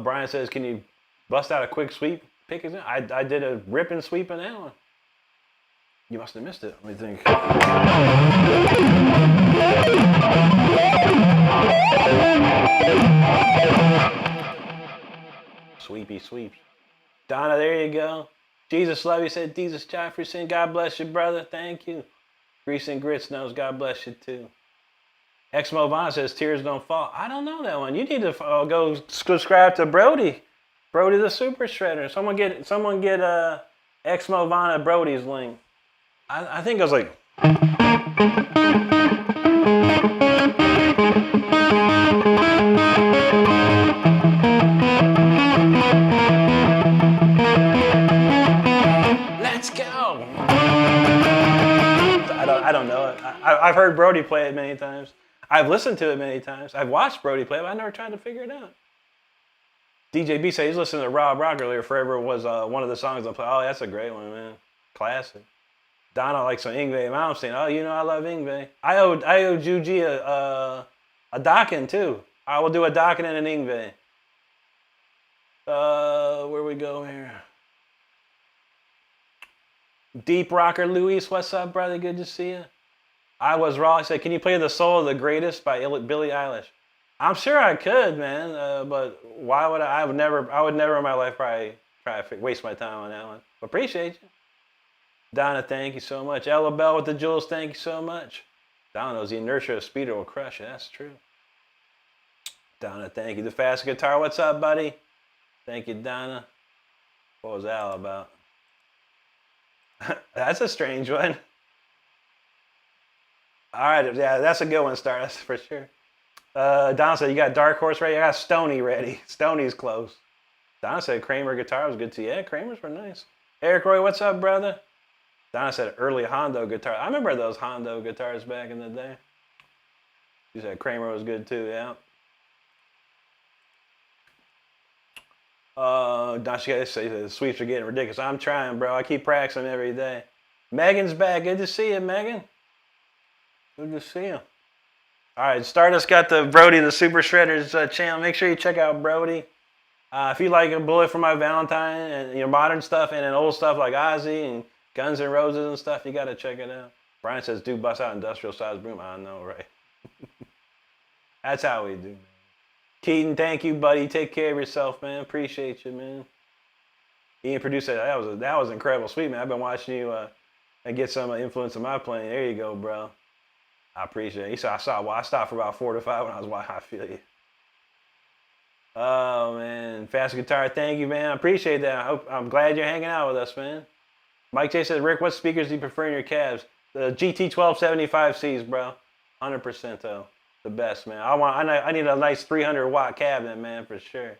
Brian says, can you bust out a quick sweep pick? I did a rip and sweep in that one. You must have missed it. Let me think. Sweepy sweeps. Donna, there you go. Jesus love you, said Jesus Joffrey sin. God bless you, brother. Thank you. Grease and Grits knows God bless you too. Exmo Vaughn says tears don't fall. I don't know that one. You need to go subscribe to Brody. Brody the Super Shredder. Someone get Exmo Vaughn at Brody's link. I think I was like. Let's go. I don't know it. I've heard Brody play it many times. I've listened to it many times. I've watched Brody play it, but I never tried to figure it out. DJ B said he's listening to Rob Rock earlier. Forever was one of the songs I play. Oh, that's a great one, man. Classic. Donna likes some Yngwie Malmsteen. Oh, you know I love Yngwie. I owe Juji a Dokken too. I will do a Dokken and an Yngwie. Where we go here? Deep Rocker Luis, what's up, brother? Good to see you. I was raw. I said, can you play the Soul of the Greatest by Billie Eilish? I'm sure I could, man. But why would I? I would never in my life probably try to waste my time on that one. But appreciate you. Donna, thank you so much. Ella Bell with the jewels, thank you so much. Donna knows the inertia of speeder will crush it. That's true. Donna, thank you. The Fast Guitar, what's up, buddy? Thank you, Donna. What was that all about? That's a strange one. All right, yeah, that's a good one, Star. That's for sure. Donna said, you got Dark Horse ready? I got Stony ready. Stony's close. Donna said Kramer guitar was good too. Yeah, Kramer's were nice. Eric Roy, what's up, brother? Donna said early Hondo guitar. I remember those Hondo guitars back in the day. She said Kramer was good too, yeah. Donna, she got to say the sweeps are getting ridiculous. I'm trying, bro. I keep practicing every day. Megan's back. Good to see you, Megan. Good to see you. All right, Stardust got the Brody the Super Shredders channel. Make sure you check out Brody. If you like a Bullet for My Valentine and modern stuff and then old stuff like Ozzy and Guns N' Roses and stuff, you got to check it out. Brian says, do bust out industrial size broom. I know, right? That's how we do, man. Keaton, thank you, buddy. Take care of yourself, man. Appreciate you, man. Ian produced that was incredible. Sweet, man. I've been watching you and get some influence in my playing. There you go, bro. I appreciate it. You saw I stopped for about 4 to 5 when I was watching. I feel you. Oh, man. Fast Guitar, thank you, man. I appreciate that. I'm glad you're hanging out with us, man. Mike J says, Rick, what speakers do you prefer in your cabs? The GT1275Cs, bro. 100% though. The best, man. I need a nice 300-watt cabinet, man, for sure.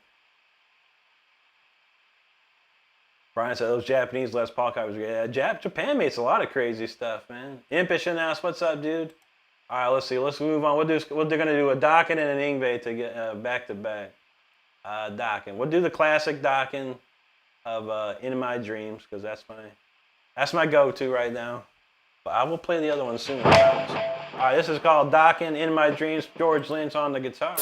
Brian said those Japanese Les Paul covers are great. Yeah, Japan makes a lot of crazy stuff, man. Impish announced, what's up, dude? All right, let's see. Let's move on. We're gonna do a Dokken and an Yngwie to get back to back. Dokken. We'll do the classic Dokken of In My Dreams because that's my go-to right now. But I will play the other one soon. All right, this is called Dokken In My Dreams. George Lynch on the guitar.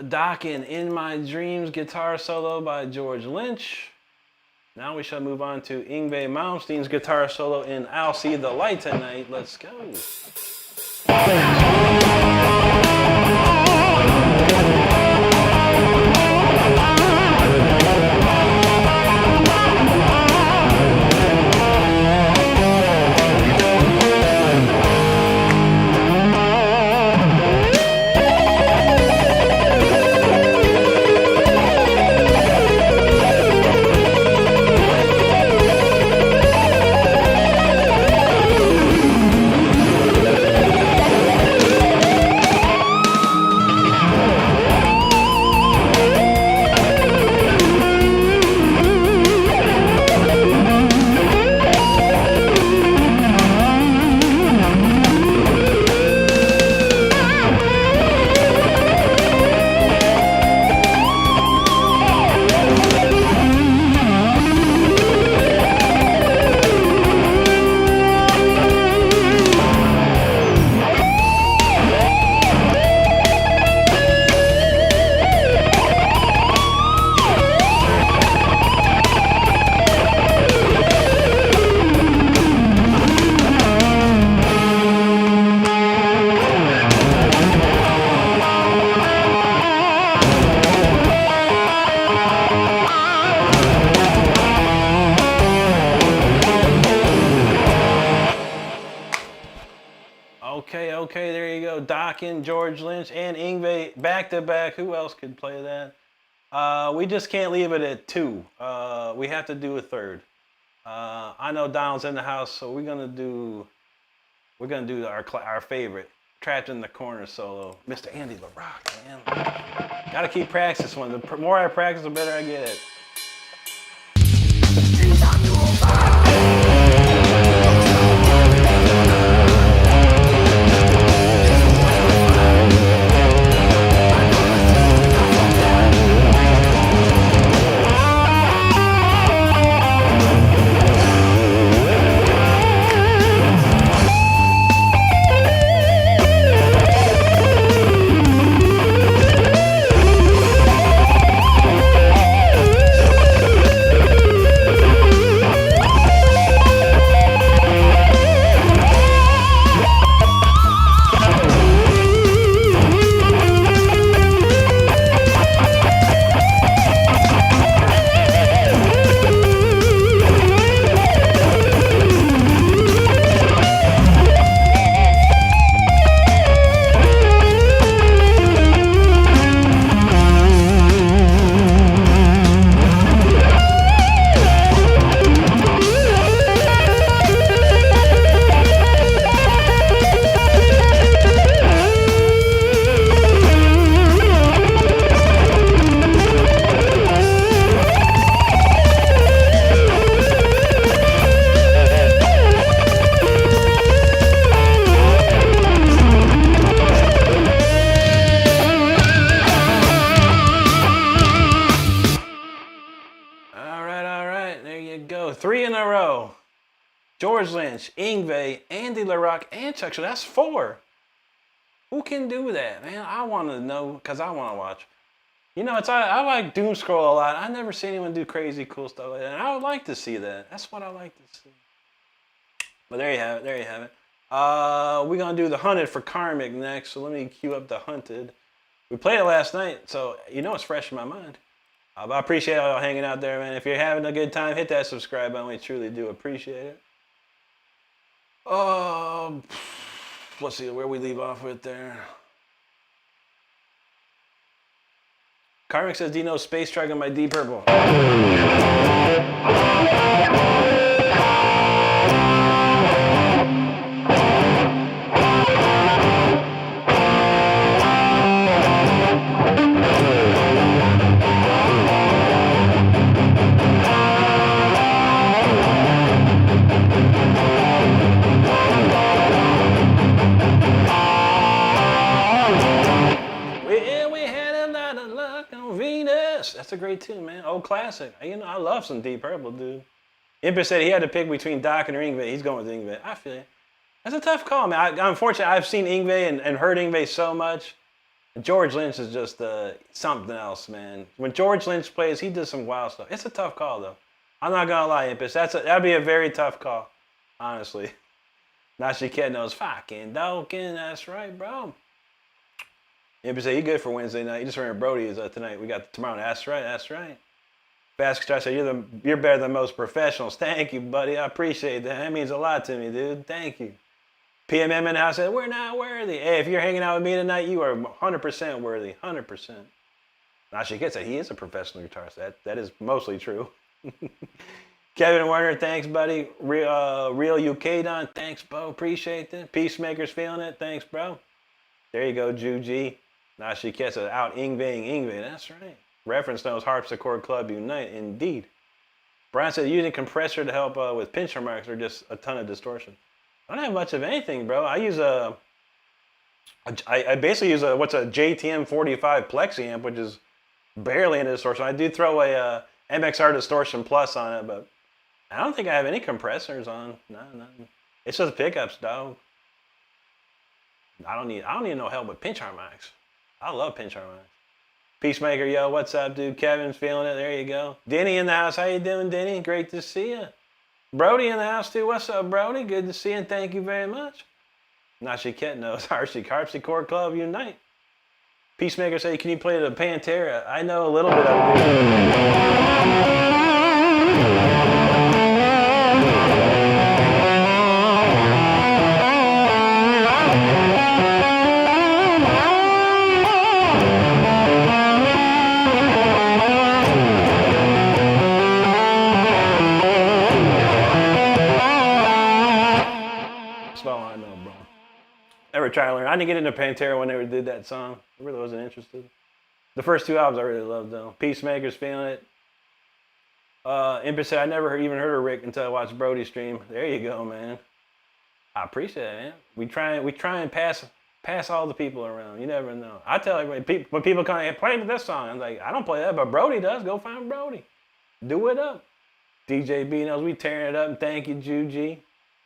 Dokken In My Dreams guitar solo by George Lynch. Now we shall move on to Yngwie Malmsteen's guitar solo in I'll See the Light Tonight. Let's go. Okay, there you go. Dokken, George Lynch, and Yngwie back to back. Who else could play that? We just can't leave it at 2. We have to do a third. I know Donald's in the house, so we're gonna do our favorite, Trapped in the Corner solo, Mr. Andy LaRock, man. Gotta keep practicing one. The more I practice, the better I get it. go. 3 in a row. George Lynch, Yngwie, Andy LaRock, and Chuck. So that's 4. Who can do that, man? I want to know because I want to watch. You know, I like doom scroll a lot. I never seen anyone do crazy cool stuff like that, and I would like to see that. That's what I like to see. But there you have it. There you have it. We're gonna do the Hunted for Karmic next. So let me cue up the Hunted. We played it last night, so you know it's fresh in my mind. I appreciate y'all hanging out there, man. If you're having a good time, hit that subscribe button. We truly do appreciate it. Let's see where we leave off with there. Karmic says, do you know Space Dragon by Deep Purple? That's a great tune, man. Old classic. You know, I love some Deep Purple, dude. Impa said he had to pick between Dokken or Yngwie. He's going with Yngwie. I feel you. That's a tough call, man. Unfortunately, I've seen Yngwie and heard Yngwie so much. George Lynch is just something else, man. When George Lynch plays, he does some wild stuff. It's a tough call, though. I'm not going to lie, Impa. That'd be a very tough call, honestly. Now she kid knows fucking Dokken. That's right, bro. Impa said, you good for Wednesday night. You just remember Brody is tonight. We got tomorrow. That's right. That's right. Basket Star said, you're better than most professionals. Thank you, buddy. I appreciate that. That means a lot to me, dude. Thank you. PMM in the house said, we're not worthy. Hey, if you're hanging out with me tonight, you are 100% worthy. 100%. Now she gets it. He is a professional guitarist. That is mostly true. Kevin Werner, thanks, buddy. Real UK Don, thanks, bro. Appreciate that. Peacemaker's feeling it. Thanks, bro. There you go, Juji. Now she gets it out. Yngwie. That's right. Reference knows Harpsichord Club Unite. Indeed. Brian said using compressor to help with pinch marks or just a ton of distortion. I don't have much of anything, bro. I use I basically use what's a JTM 45 Plexi amp, which is barely in distortion. I do throw a MXR Distortion Plus on it, but I don't think I have any compressors on. No. It's just pickups, dog. I don't need no help with pinch harmonics. I love pinch harmonics. Peacemaker, yo, what's up, dude? Kevin's feeling it. There you go. Denny in the house. How you doing, Denny? Great to see you. Brody in the house, too. What's up, Brody? Good to see you, and thank you very much. Nashi Ket knows. Harpsichord Club Unite. Peacemaker say, can you play the Pantera? I know a little bit of it. Never tried to learn. I didn't get into Pantera when they did that song. I really wasn't interested. The first two albums I really loved though. Peacemaker's Feeling It. Impa said I never even heard of Rick until I watched Brody's stream. There you go, man. I appreciate it, man. We try and pass all the people around. You never know. I tell everybody when people come and play this song, I'm like, I don't play that, but Brody does. Go find Brody. Do it up. DJ B knows we tearing it up. And thank you, Juji.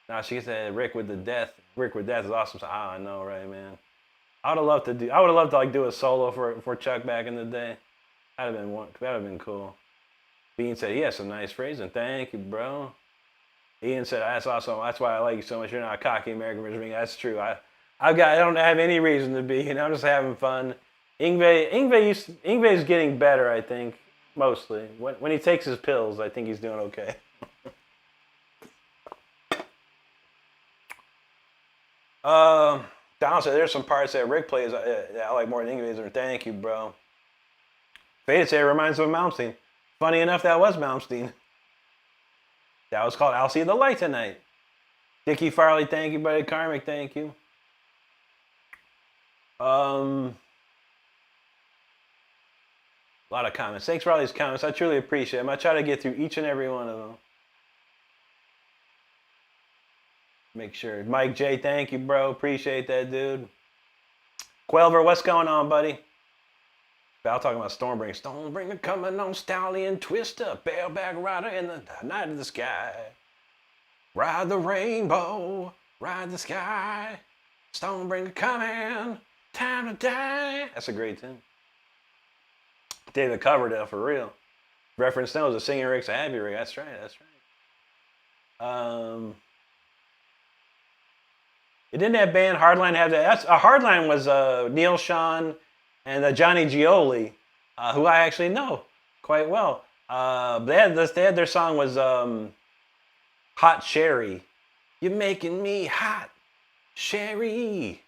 Now she said Rick with Death is awesome. So, I know, right, man. I would have loved to like do a solo for Chuck back in the day. That'd have been cool. Bean said he has some nice phrasing. Thank you, bro. Ian said that's awesome. That's why I like you so much. You're not a cocky American version of me. That's true. I don't have any reason to be. I'm just having fun. Ingve's getting better, I think, mostly. When he takes his pills, I think he's doing okay. Donald said there's some parts that Rick plays I like more than Ingve's. Thank you, bro. Faded said it reminds him of Malmsteen. Funny enough, that was Malmsteen. That was called I'll See the Light Tonight. Dickie Farley, thank you, buddy. Karmic, thank you. A lot of comments. Thanks for all these comments. I truly appreciate them. I try to get through each and every one of them. Make sure. Mike J, thank you, bro. Appreciate that, dude. Quelver, what's going on, buddy? Val talking about Stormbringer. Stormbringer coming on Stallion Twister. Bareback Rider in the night of the sky. Ride the rainbow. Ride the sky. Stormbringer coming. Time to die. That's a great tune. David Coverdale, for real. Reference Snow was a singing Rick's Abbey Rig. That's right. Didn't that band Hardline have that? Hardline was Neil Sean and Johnny Gioli, who I actually know quite well. They had their song was Hot Sherry. You're making me hot, Sherry.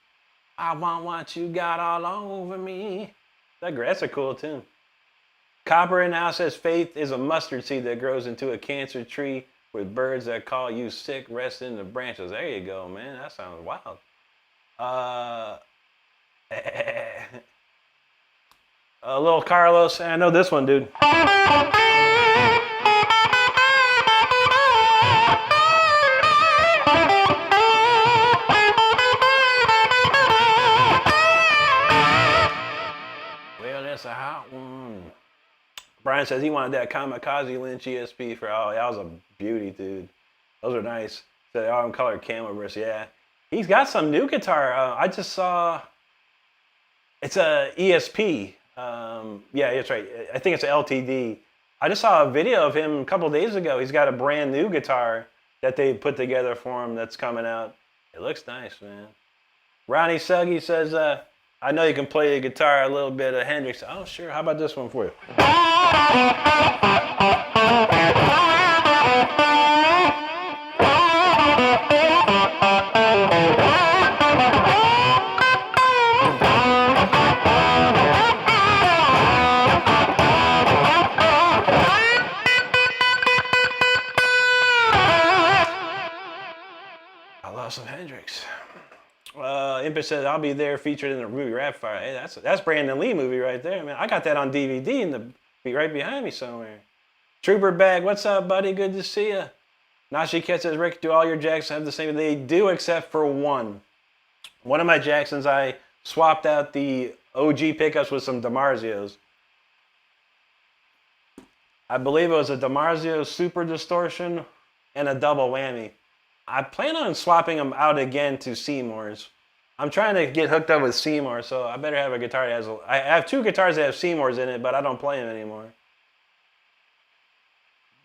I want what you got all over me. That's a cool tune. Copper in the house says faith is a mustard seed that grows into a cancer tree with birds that call you sick rest in the branches. There you go, man. That sounds wild. Little Carlos. I know this one, dude. Well, that's a hot one. Brian says he wanted that Kamikaze Lynch ESP for that was a beauty, dude. Those are nice. The autumn color camo wrist, yeah. He's got some new guitar. I just saw. It's a ESP. Yeah, that's right. I think it's an LTD. I just saw a video of him a couple days ago. He's got a brand new guitar that they put together for him that's coming out. It looks nice, man. Ronnie Suggy says, I know you can play the guitar a little bit of Hendrix. Oh, sure. How about this one for you? I love some Hendrix. Impa says I'll be there featured in the movie Rapid Fire. Hey, that's Brandon Lee movie right there, man. I got that on DVD and be right behind me somewhere. Trooper Bag, what's up, buddy? Good to see you. Nashi Cat says, Rick, do all your Jacksons have the same? They do, except for one. One of my Jacksons, I swapped out the OG pickups with some DiMarzios. I believe it was a DiMarzio Super Distortion and a double whammy. I plan on swapping them out again to Seymour's. I'm trying to get hooked up with Seymour, so I better have a guitar that has I have two guitars that have Seymour's in it, but I don't play them anymore.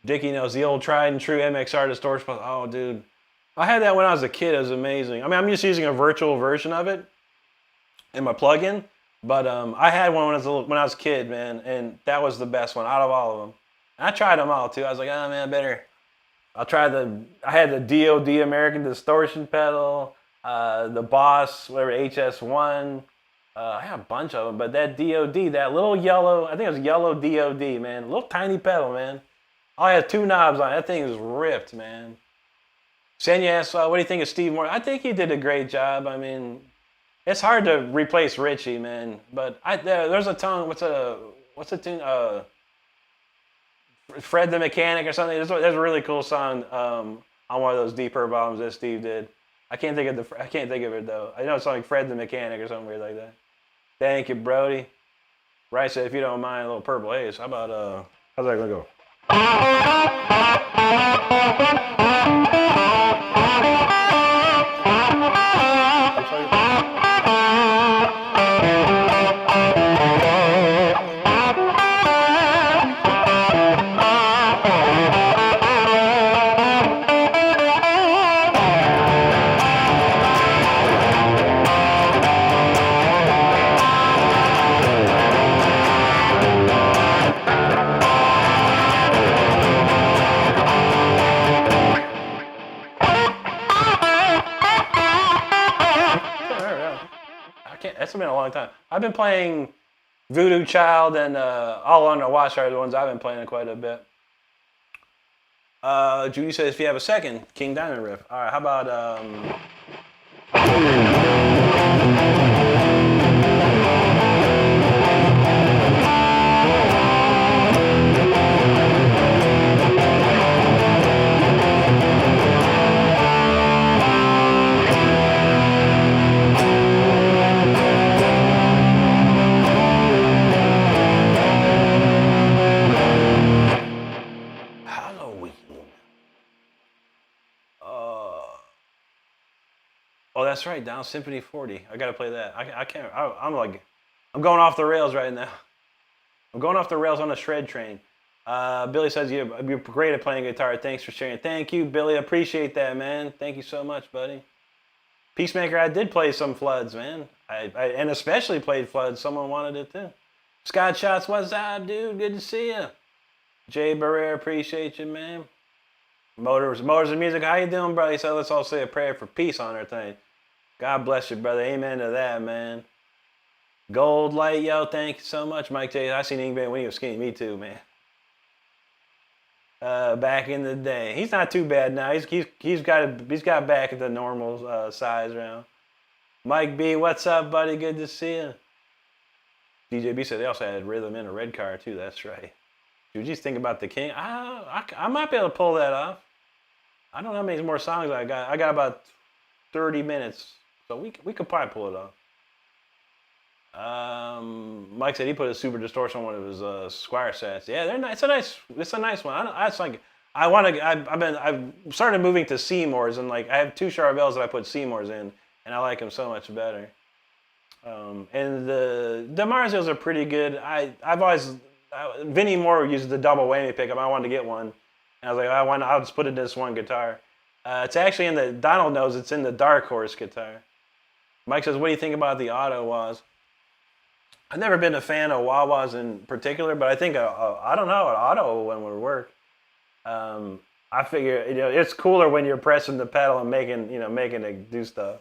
Dickie knows the old tried and true MXR distortion. Oh, dude. I had that when I was a kid. It was amazing. I mean, I'm just using a virtual version of it in my plugin, but I had one when I was a kid, man, and that was the best one out of all of them. And I tried them all, too. I was like, oh, man, I had the DOD American Distortion pedal, the Boss, whatever, HS1. I had a bunch of them, but that DOD, that little yellow, I think it was yellow DOD, man. A little tiny pedal, man. I had two knobs on it. That thing was ripped, man. Senya asks, what do you think of Steve Moore? I think he did a great job. I mean, It's hard to replace Richie, man. But there's a tone. What's the tune? Fred the Mechanic or something. There's a really cool song on one of those Deep Purple albums that Steve did. I can't think of it though. I know it's like Fred the Mechanic or something weird like that. Thank you, Brody. Right, so if you don't mind a little Purple Haze, how about how's that gonna go? It's been a long time. I've been playing Voodoo Child and All on the Watch are the ones I've been playing quite a bit. Judy says if you have a second, King Diamond riff. All right, how about oh, that's right, down Symphony 40. I gotta play that. I can't. I'm going off the rails right now. I'm going off the rails on the shred train. Billy says you're great at playing guitar. Thanks for sharing. Thank you, Billy. Appreciate that, man. Thank you so much, buddy. Peacemaker, I did play some Floods, man. I and especially played Floods. Someone wanted it too. Scott Shots, what's up, dude? Good to see you. Jay Barrera, appreciate you, man. Motors and Music, how you doing, brother? He said, let's all say a prayer for peace on our thing. God bless you, brother. Amen to that, man. Gold Light, yo, thank you so much, Mike J. I seen Ingrid when he was skinny. Me too, man. Back in the day, he's not too bad now. He's got back at the normal size round. Mike B, what's up, buddy? Good to see you. DJ B said they also had Rhythm in a red car too. That's right. Dude, you just think about the King. I might be able to pull that off. I don't know how many more songs I got. I got about 30 minutes, so we could probably pull it off. Mike said he put a super distortion on one of his Squire sets. Yeah, they're nice. It's a nice one. I've started moving to Seymours, and like I have two Charvels that I put Seymours in, and I like them so much better. And the Marzials are pretty good. Vinnie Moore uses the double whammy pickup. I wanted to get one. And I was like, I'll just put it in this one guitar. It's actually in the, Donald knows it's in the Dark Horse guitar. Mike says, what do you think about the auto wahs? I've never been a fan of wah-wahs in particular, but I think, I don't know, an auto one would work. I figure, it's cooler when you're pressing the pedal and making it do stuff.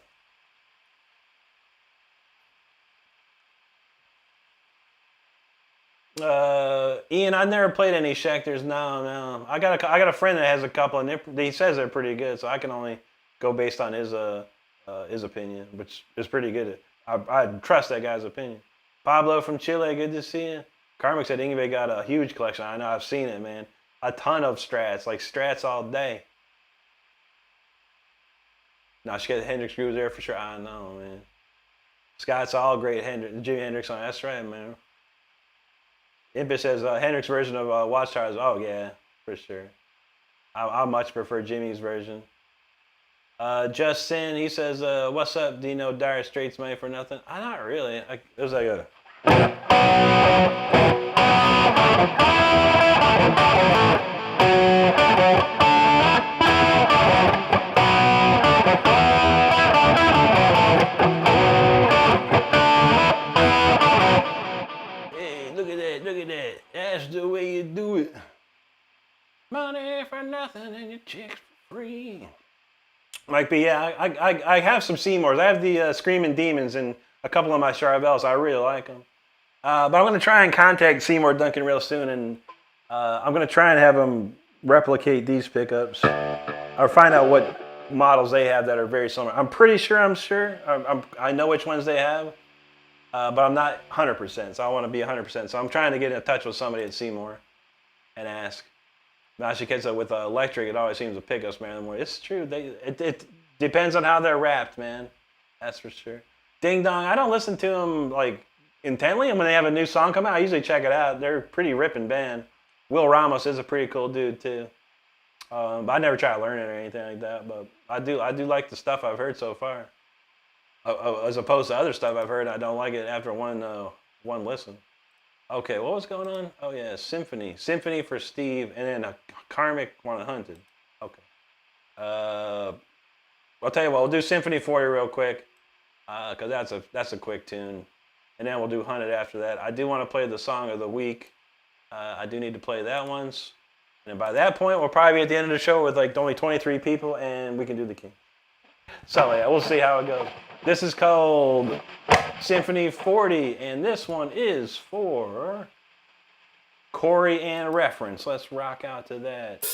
Ian, I've never played any Schecters. No. I got a friend that has a couple, and he says they're pretty good. So I can only go based on his opinion, which is pretty good. I trust that guy's opinion. Pablo from Chile, good to see you. Carmick said Ingve got a huge collection. I know, I've seen it, man. A ton of Strats, like Strats all day. No, she got Hendrix grooves there for sure. I know, man. Scott's all great Jimi Hendrix on. That's right, man. Impus says Hendrix version of Watchtowers. Oh yeah, for sure. I much prefer Jimmy's version. Justin, he says, "What's up? Do you know Dire Straits, man? For nothing." Not really. It was like a. Look at that. That's the way you do it. Money for nothing and your chicks for free. Mike B, yeah, I have some Seymours. I have the Screaming Demons and a couple of my Charvels. I really like them. But I'm going to try and contact Seymour Duncan real soon, and I'm going to try and have him replicate these pickups or find out models they have that are very similar. I'm pretty sure. I know which ones they have, but I'm not 100%. So I want to be 100%. So I'm trying to get in touch with somebody at Seymour and ask. Now she gets with electric, it always seems to pick us, man. More. It's true. It depends on how they're wrapped, man. That's for sure. Ding Dong. I don't listen to them like intently, and when they have a new song come out, I usually check it out. They're a pretty ripping band. Will Ramos is a pretty cool dude too. But I never try to learn it or anything like that. But I do like the stuff I've heard so far, as opposed to other stuff I've heard. I don't like it after one listen. Okay, what was going on? Oh yeah, Symphony for Steve, and then a Karmic Wanted Hunted. Okay. I'll tell you what, we'll do Symphony for you real quick, because that's a quick tune, and then we'll do Hunted after that. I do want to play the song of the week. I do need to play that once. And by that point, we'll probably be at the end of the show with like only 23 people, and we can do the King. So yeah, we'll see how it goes. This is called Symphony 40, and this one is for Corey and Reference. Let's rock out to that.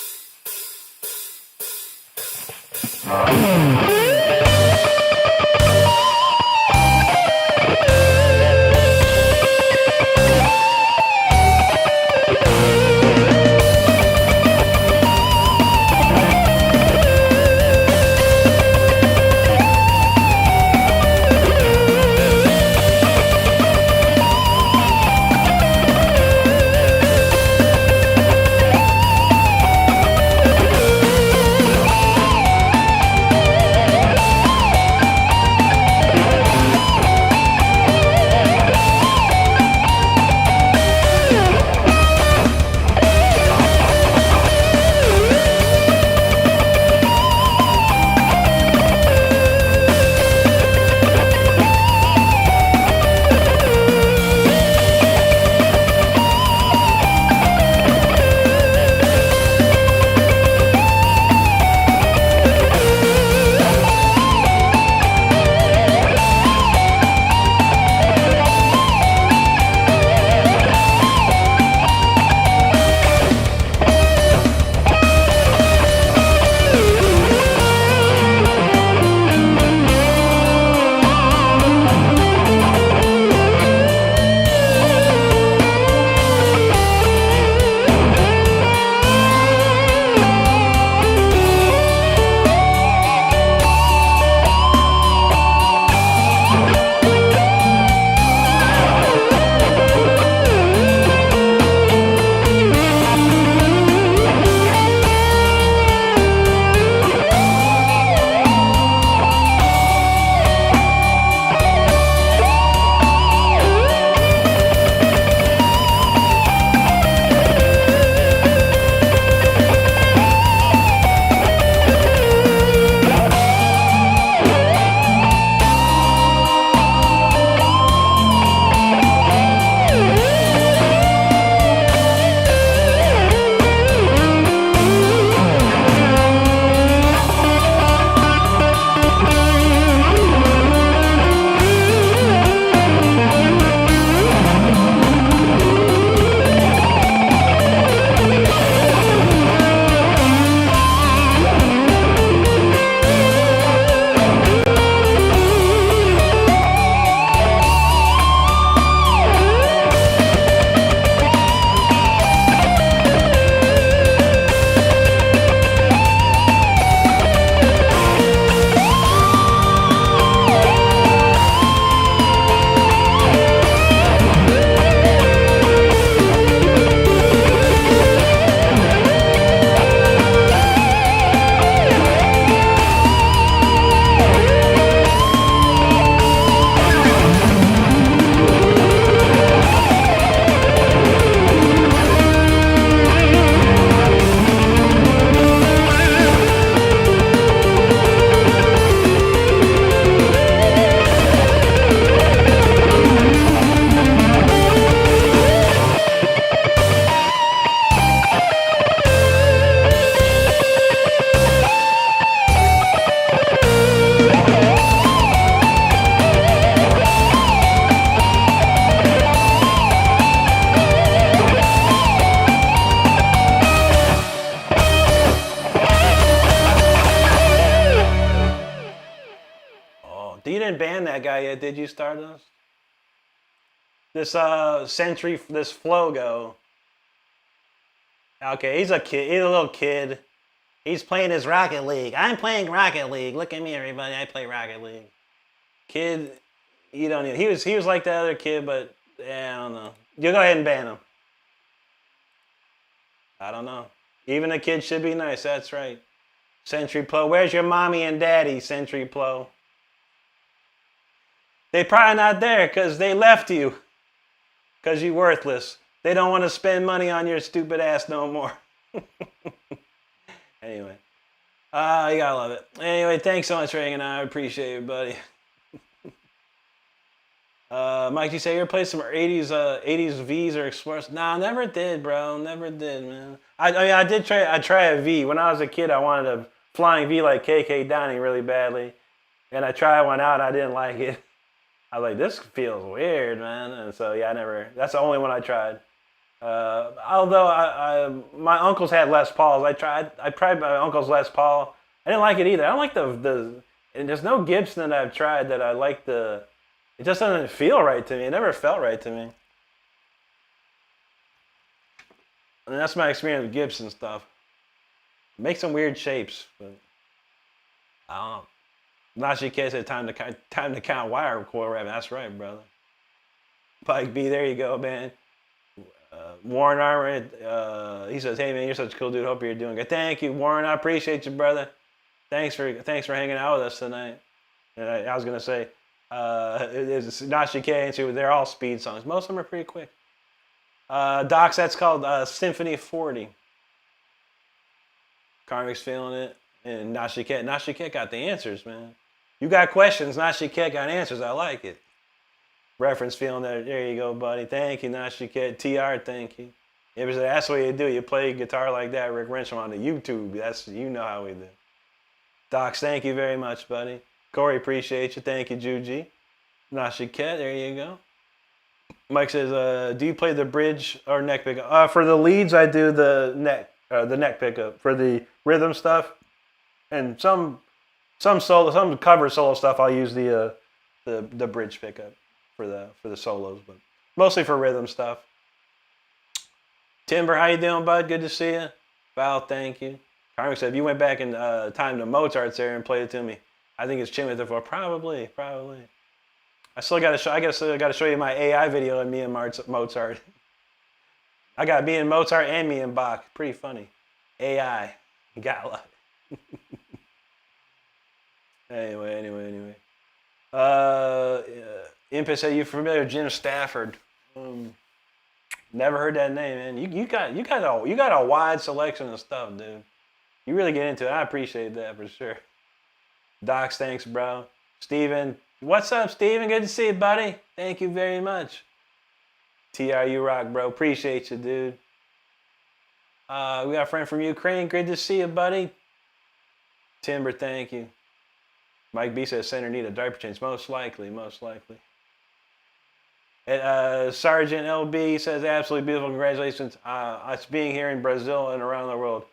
that guy yet, did you, Stardust? This Sentry, this Flogo. Okay, he's a kid. He's a little kid. He's playing his Rocket League. I'm playing Rocket League. Look at me, everybody. I play Rocket League. Kid, you don't need. He was like the other kid, but yeah, I don't know. You go ahead and ban him. I don't know. Even a kid should be nice. That's right. Sentry Plo. Where's your mommy and daddy, Sentry Plo? They probably not there because they left you. Because you're worthless. They don't want to spend money on your stupid ass no more. Anyway. You gotta love it. Anyway, thanks so much for hanging out. I appreciate it, buddy. Mike, you say you ever played some 80s V's or Explorers? Nah, never did, bro. Never did, man. I did try a V. When I was a kid, I wanted a flying V like KK Downing really badly. And I tried one out, I didn't like it. I was like, this feels weird, man. And so, yeah, that's the only one I tried. Although my uncles had Les Pauls. I tried my uncle's Les Paul. I didn't like it either. I don't like and there's no Gibson that I've tried that I like it just doesn't feel right to me. It never felt right to me. And that's my experience with Gibson stuff. It makes some weird shapes, but I don't know. Nashi K said time to count wire coil wrapping. That's right, brother. Pike B, there you go, man. Warren Armour, he says, hey man, you're such a cool dude. Hope you're doing good. Thank you, Warren. I appreciate you, brother. Thanks for hanging out with us tonight. And I was gonna say, it's Nashi K, and they're all speed songs. Most of them are pretty quick. Docs, that's called Symphony 40. Karmic's feeling it, and Nashi K got the answers, man. You got questions, Nashi K got answers. I like it. Reference feeling that. There you go, buddy. Thank you, Nashi K. TR, thank you. That's what you do. You play guitar like that, Rick Renstrom on the YouTube. You know how we do. Docs, thank you very much, buddy. Corey, appreciate you. Thank you, Juji. Nashi K, there you go. Mike says, do you play the bridge or neck pickup? For the leads, I do the neck pickup. For the rhythm stuff, and some cover solo stuff, I'll use the bridge pickup for the solos, but mostly for rhythm stuff. Timber, how you doing, bud? Good to see you. Val, thank you. Carmen said, if you went back in time to Mozart's era and played it to me, I think it's Chin with it for probably. I still got to show you my AI video of me and Mozart. I got me and Mozart and me and Bach. Pretty funny. AI. You gotta love it. Anyway. Impus said, you familiar with Jim Stafford? Never heard that name, man. You got a wide selection of stuff, dude. You really get into it. I appreciate that for sure. Docs, thanks, bro. Steven, what's up, Steven? Good to see you, buddy. Thank you very much. TRU rock, bro. Appreciate you, dude. We got a friend from Ukraine. Good to see you, buddy. Timber, thank you. Mike B says center need a diaper change. Most likely. Sergeant LB says absolutely beautiful. Congratulations. Us being here in Brazil and around the world.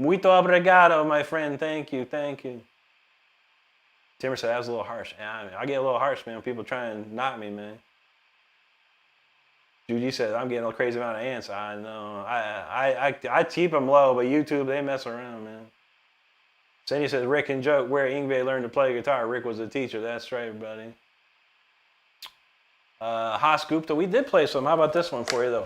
Muito obrigado, my friend. Thank you. Timber said that was a little harsh. I get a little harsh, man, when people try and knock me, man. Judy says I'm getting a crazy amount of ants. I know. I keep them low, but YouTube, they mess around, man. Sandy says, Rick and joke where Ingve learned to play guitar. Rick was a teacher. That's right, buddy. Haas Gupta, we did play some. How about this one for you, though?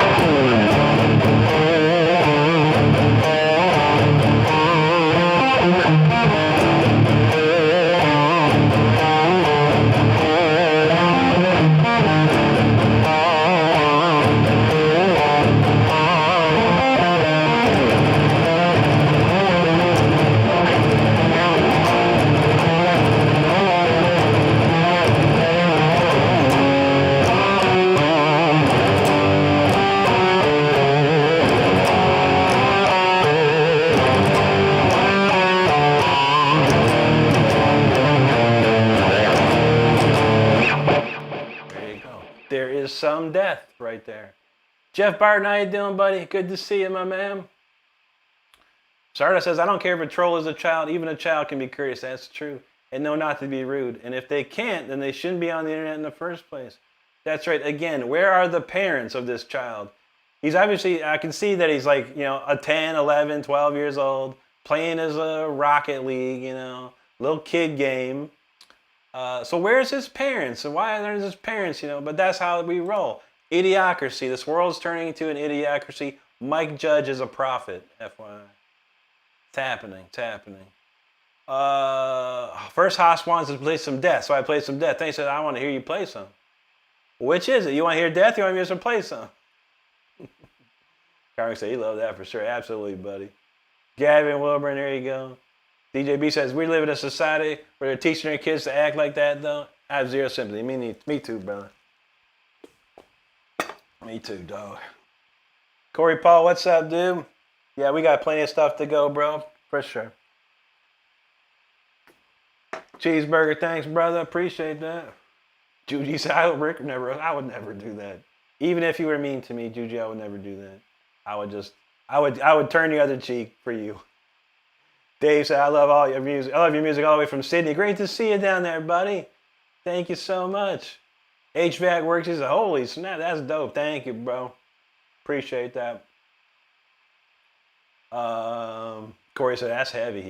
Some death right there. Jeff Barton, how you doing, buddy? Good to see you, my man. Sarda says, I don't care if a troll is a child. Even a child can be curious. That's true. and know not to be rude. And if they can't, then they shouldn't be on the internet in the first place. That's right. Again, where are the parents of this child? He's obviously, I can see that he's like, a 10, 11, 12 years old, playing as a Rocket League, little kid game. So where's his parents? And why aren't his parents, But that's how we roll. Idiocracy. This world's turning into an idiocracy. Mike Judge is a prophet, FYI. It's happening. It's happening. First Haas wants to play some Death, so I played some Death. Then he said, I want to hear you play some. Which is it? You want to hear Death or you want me to play some? Carrick said he loved that for sure. Absolutely, buddy. Gavin Wilburn, there you go. DJ B says, we live in a society where they're teaching their kids to act like that, though. I have zero sympathy. Me too, brother. Me too, dog. Corey Paul, what's up, dude? Yeah, we got plenty of stuff to go, bro. For sure. Cheeseburger, thanks, brother. Appreciate that. Juji said, I would never do that. Even if you were mean to me, Juji, I would never do that. I would turn the other cheek for you. Dave said, I love all your music. I love your music all the way from Sydney. Great to see you down there, buddy. Thank you so much. HVAC Works, he said, holy snap, that's dope. Thank you, bro. Appreciate that. Corey said, that's heavy.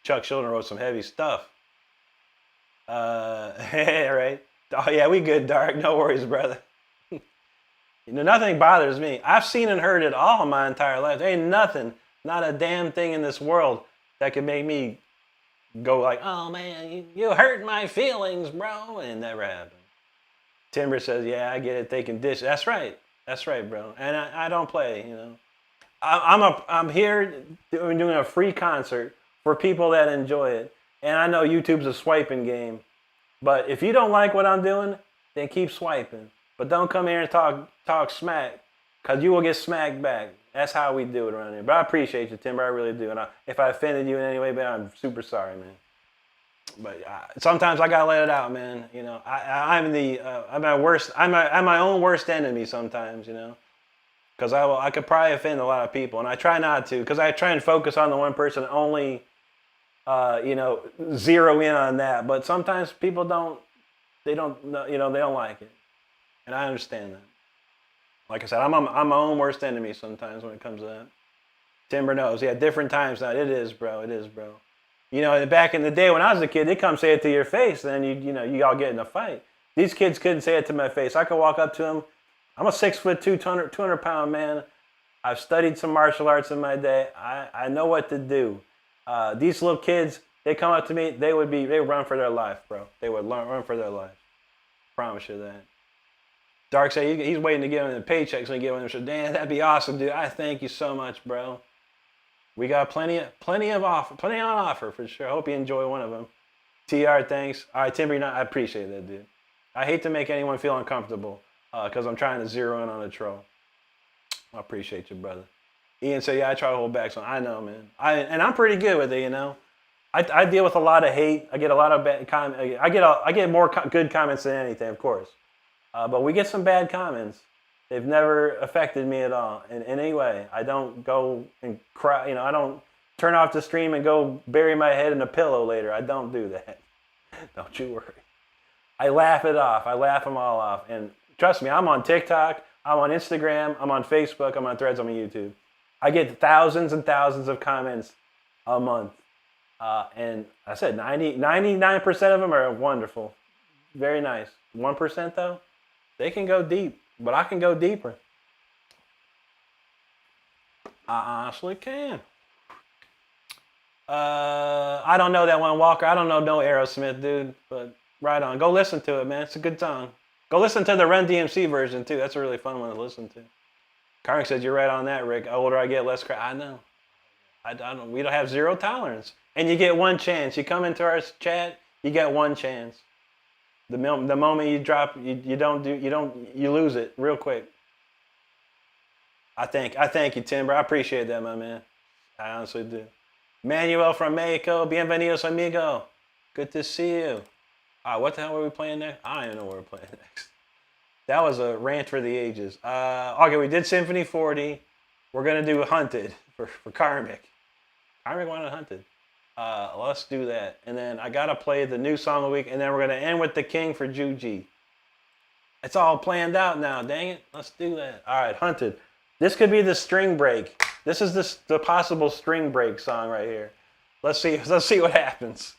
Chuck Schuldiner wrote some heavy stuff. Right. Oh, yeah, we good, Dark. No worries, brother. Nothing bothers me. I've seen and heard it all my entire life. There ain't nothing, not a damn thing in this world that could make me go like, oh, man, you hurt my feelings, bro. And it never happened. Timber says, yeah, I get it. They can dish. That's right. That's right, bro. And I don't play, I'm here doing a free concert for people that enjoy it. And I know YouTube's a swiping game. But if you don't like what I'm doing, then keep swiping. But don't come here and talk smack, because you will get smacked back. That's how we do it around here. But I appreciate you, Timber. I really do. And if I offended you in any way, man, I'm super sorry, man. But sometimes I gotta let it out, man. I'm my own worst enemy sometimes, because I could probably offend a lot of people, and I try not to, because I try and focus on the one person and only, zero in on that. But sometimes people don't like it, and I understand that. Like I said, I'm my own worst enemy sometimes when it comes to that. Timber knows. Yeah, different times now. It is, bro. It is, bro. Back in the day when I was a kid, they come say it to your face, then you all get in a fight. These kids couldn't say it to my face. I could walk up to them. I'm a 6'2", 200-pound man. I've studied some martial arts in my day. I know what to do. These little kids, they come up to me, they would run for their life, bro. They would run for their life. Promise you that. Dark said he's waiting to get on the paychecks when he get on them. So, Dan, that'd be awesome, dude. I thank you so much, bro. We got plenty on offer for sure. I hope you enjoy one of them. TR, thanks. All right, Timber, I appreciate that, dude. I hate to make anyone feel uncomfortable because I'm trying to zero in on a troll. I appreciate you, brother. Ian said, yeah, I try to hold back. So I know, man. I'm pretty good with it, I deal with a lot of hate. I get a lot of bad comments. I get more good comments than anything, of course. But we get some bad comments. They've never affected me at all in any way. I don't go and cry. I don't turn off the stream and go bury my head in a pillow later. I don't do that. Don't you worry. I laugh it off. I laugh them all off. And trust me, I'm on TikTok. I'm on Instagram. I'm on Facebook. I'm on Threads. I'm on YouTube. I get thousands and thousands of comments a month. And I said 99% of them are wonderful. Very nice. 1% though, they can go deep. But I can go deeper. I honestly can. I don't know that one, Walker. I don't know no Aerosmith, dude. But right on. Go listen to it, man. It's a good song. Go listen to the Run DMC version, too. That's a really fun one to listen to. Karnik says, you're right on that, Rick. The older I get, less cry. I know. We don't have zero tolerance. And you get one chance. You come into our chat, you get one chance. The moment you drop, you lose it real quick. I thank you, Timber. I appreciate that, my man. I honestly do. Manuel from Mexico, bienvenidos, amigo. Good to see you. What the hell were we playing next? I don't even know what we're playing next. That was a rant for the ages. Okay, we did Symphony 40. We're gonna do Hunted for Karmic. Karmic wanted Hunted. Let's do that. And then I gotta play the new song of the week, and then we're gonna end with the King for Juji. It's all planned out now. Dang it, let's do that. All right, Hunted. This could be the string break. This is the possible string break song right here. Let's see what happens.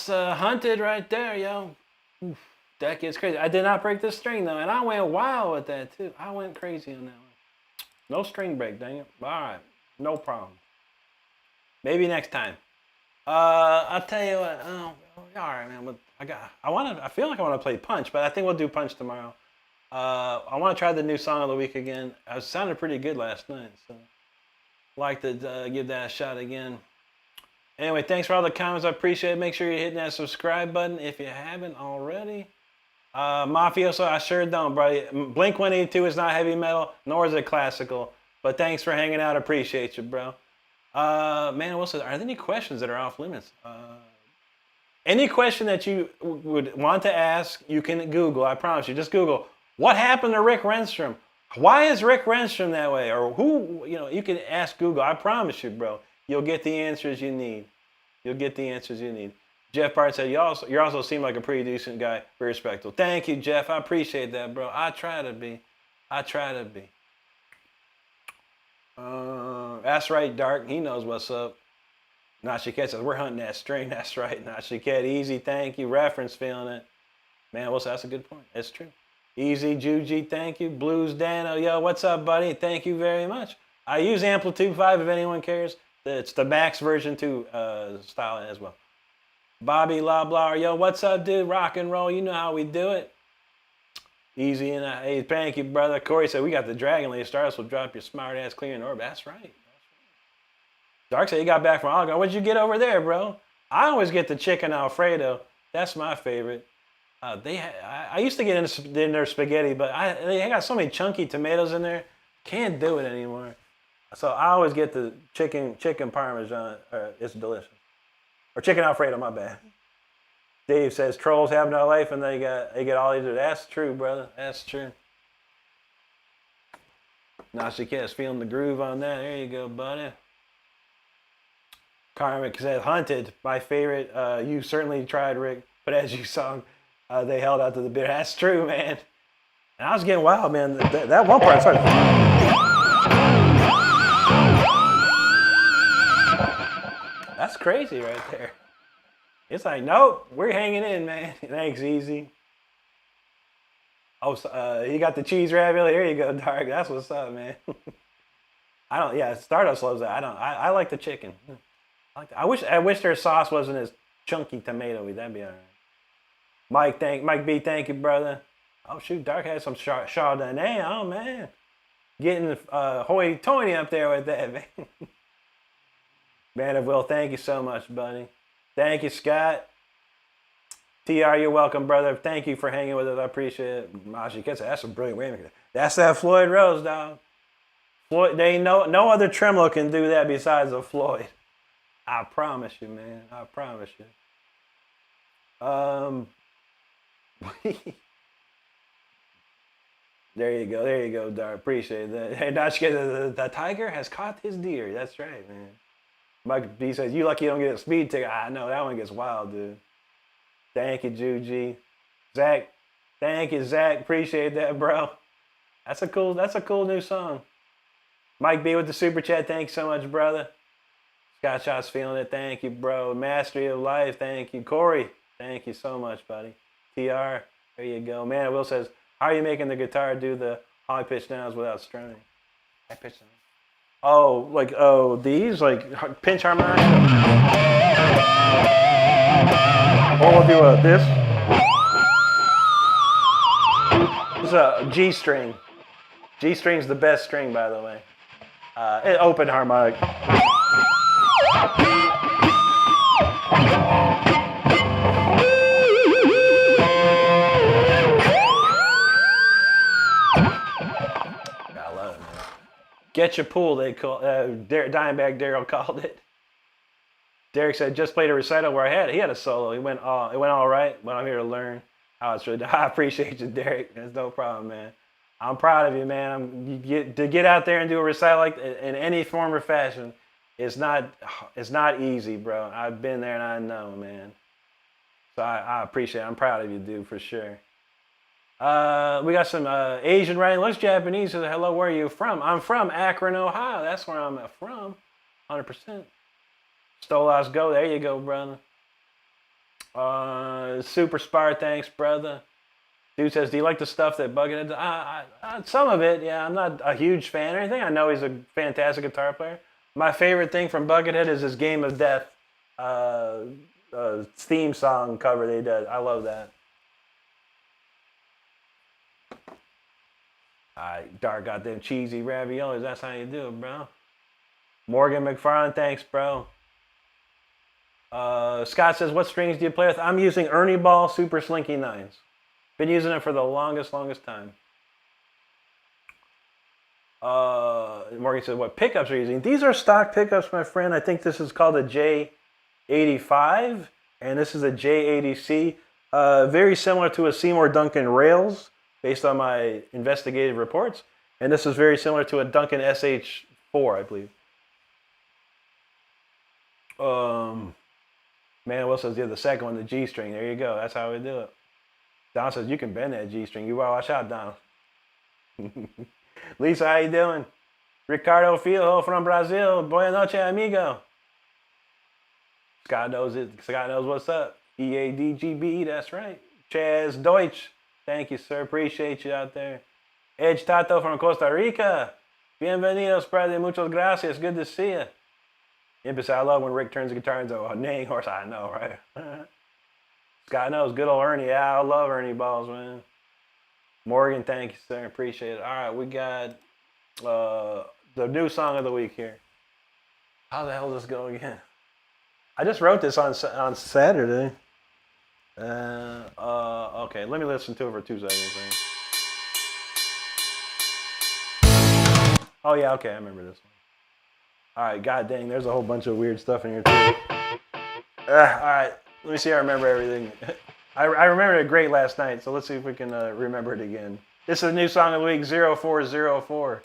Hunted right there, yo. Oof, that gets crazy. I did not break this string though, and I went wild with that too. I went crazy on that one. No string break, dang it. All right, no problem. Maybe next time. I'll tell you what. All right, man. I feel like I want to play Punch, but I think we'll do Punch tomorrow. I want to try the new song of the week again. It sounded pretty good last night, so I'd like to give that a shot again. Anyway, thanks for all the comments. I appreciate it. Make sure you're hitting that subscribe button if you haven't already. Mafioso, I sure don't, bro. Blink 182 is not heavy metal, nor is it classical. But thanks for hanging out. Appreciate you, bro. Man, Wilson, are there any questions that are off limits? Any question that you would want to ask, you can Google. I promise you. Just Google, what happened to Rick Renstrom? Why is Rick Renstrom that way? Or who, you can ask Google. I promise you, bro. You'll get the answers you need. You'll get the answers you need. Jeff Bart said, you also seem like a pretty decent guy. Very respectful. Thank you, Jeff. I appreciate that, bro. I try to be. That's right, Dark. He knows what's up. Nashiket says, we're hunting that string. That's right, Nashiket. Easy, thank you. Reference, feeling it. Man, that's a good point. It's true. Easy, Juji, thank you. Blues Dano, yo, what's up, buddy? Thank you very much. I use Amplitude 5 if anyone cares. It's the Max version 2 style as well. Bobby Loblar, yo, what's up, dude? Rock and roll, you know how we do it. Easy, and hey, thank you, brother. Corey said, we got the Dragon Lady Stardust will drop your smart ass clear in orbit. That's right. Dark said, you got back from Oligo. What'd you get over there, bro? I always get the chicken Alfredo. That's my favorite. I used to get in their spaghetti, but they got so many chunky tomatoes in there. Can't do it anymore. So I always get the chicken Parmesan. It's delicious. Or chicken Alfredo, my bad. Dave says, trolls have no life and they get all these. That's true, brother. That's true. Nashiket's feeling the groove on that. There you go, buddy. Karmic said, hunted. My favorite. You certainly tried, Rick. But as you saw, they held out to the bitter. That's true, man. And I was getting wild, man. That one part started. That's crazy right there. It's like, nope, we're hanging in, man. Thanks, Easy. Oh, you got the cheese ravioli. There you go, Dark. That's what's up, man. Stardust loves that. I like the chicken. I wish their sauce wasn't as chunky tomatoey. That'd be all right. Mike B, thank you, brother. Oh shoot, Dark had some Chardonnay. Oh man, getting hoity-toity up there with that, man. Man of Will, thank you so much, buddy. Thank you, Scott. TR, you're welcome, brother. Thank you for hanging with us. I appreciate it. Mashi, that's a brilliant way. That's that Floyd Rose, dog. Floyd, there ain't no other tremolo can do that besides a Floyd. I promise you, man. I promise you. There you go, Dark. Appreciate that. Hey, the tiger has caught his deer. That's right, man. Mike B says, you lucky you don't get a speed ticket. I know, that one gets wild, dude. Thank you, Juji. Zach, thank you, Zach. Appreciate that, bro. That's a cool new song. Mike B with the super chat. Thanks so much, brother. Scott Shot's feeling it. Thank you, bro. Mastery of Life. Thank you. Corey, thank you so much, buddy. TR, there you go. Man, Will says, how are you making the guitar do the high pitch downs without strumming? High pitch downs. Oh, these? Like pinch harmonic? Or we'll do this. This is a G string. G string's the best string, by the way. Open harmonic. Get your pool, they call Dimebag Daryl called it. Derek said, just played a recital where he had a solo. It went all right, but I'm here to learn how it's really done. I appreciate you, Derek. There's no problem, man. I'm proud of you, man. To get out there and do a recital like in any form or fashion, it's not easy, bro. I've been there and I know, man. So I appreciate it. I'm proud of you, dude, for sure. We got some Asian writing. Looks Japanese. Says, hello, where are you from? I'm from Akron, Ohio. That's where I'm from. 100%. Stolas go. There you go, brother. Super Spar, thanks, brother. Dude says, do you like the stuff that Buckethead does? Some of it, yeah. I'm not a huge fan or anything. I know he's a fantastic guitar player. My favorite thing from Buckethead is his Game of Death theme song cover they did. I love that. Alright, Dark got them cheesy raviolis. That's how you do it, bro. Morgan McFarland, thanks, bro. Scott says, what strings do you play with? I'm using Ernie Ball Super Slinky 9s. Been using it for the longest time. Morgan says, what pickups are you using? These are stock pickups, my friend. I think this is called a J85, and this is a J80C. Very similar to a Seymour Duncan Rails, based on my investigative reports. And this is very similar to a Duncan SH4, I believe. Man, Will says, yeah, the second one, the G string. There you go. That's how we do it. Don says, you can bend that G string. You better watch out, Don. Lisa, how you doing? Ricardo Filho from Brazil. Boa noche, amigo. Scott knows it. Scott knows what's up. EADGB, that's right. Chaz Deutsch. Thank you, sir. Appreciate you out there. Edge Tato from Costa Rica. Bienvenidos, brother. Muchas gracias. Good to see you. I love when Rick turns the guitar into a neighing horse. I know, right? Scott knows. Good old Ernie. Yeah, I love Ernie Balls, man. Morgan, thank you, sir. Appreciate it. All right, we got the new song of the week here. How the hell does this go again? I just wrote this on Saturday. Okay, let me listen to it for 2 seconds. Right? Oh, yeah, okay, I remember this one. All right, god dang, there's a whole bunch of weird stuff in here, too. All right, let me see if I remember everything. I remembered it great last night, so let's see if we can remember it again. This is the new song of the week, 0404.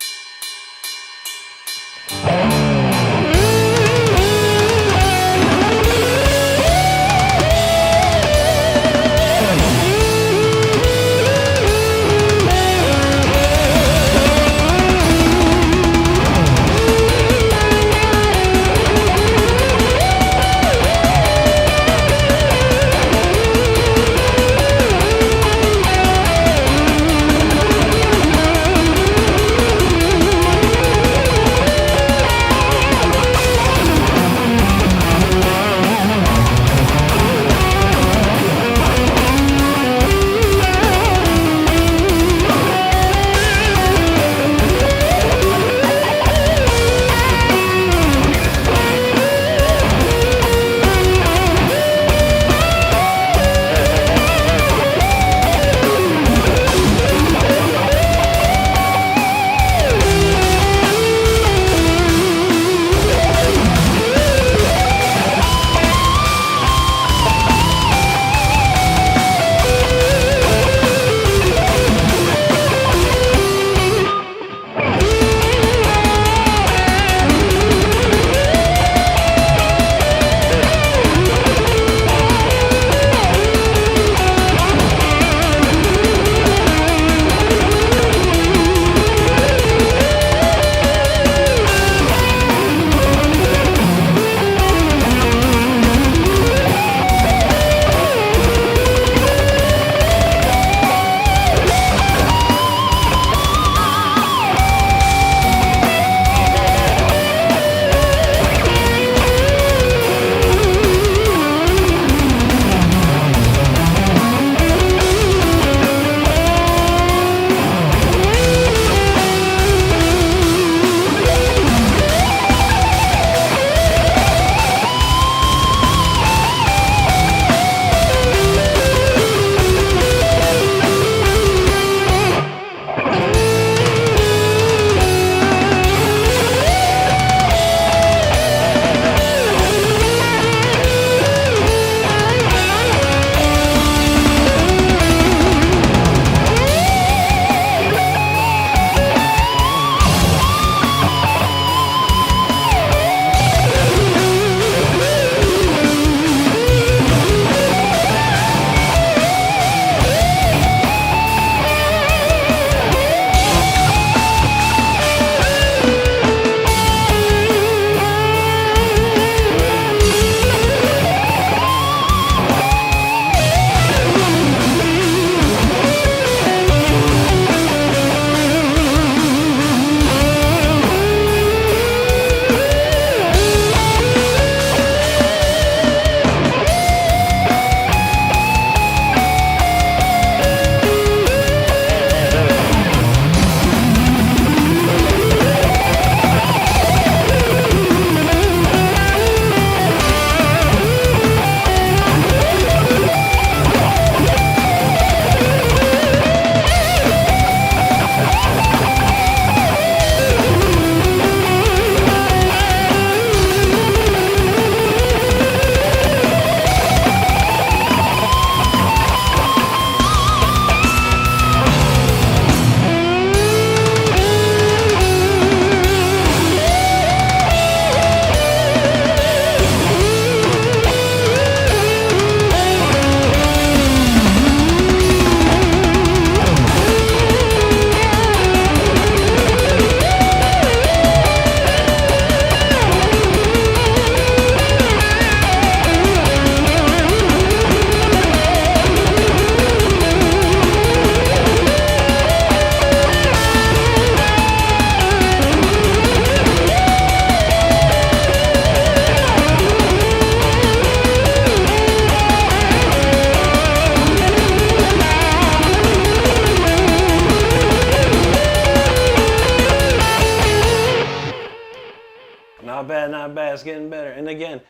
Not bad, not bad. It's getting better. And again,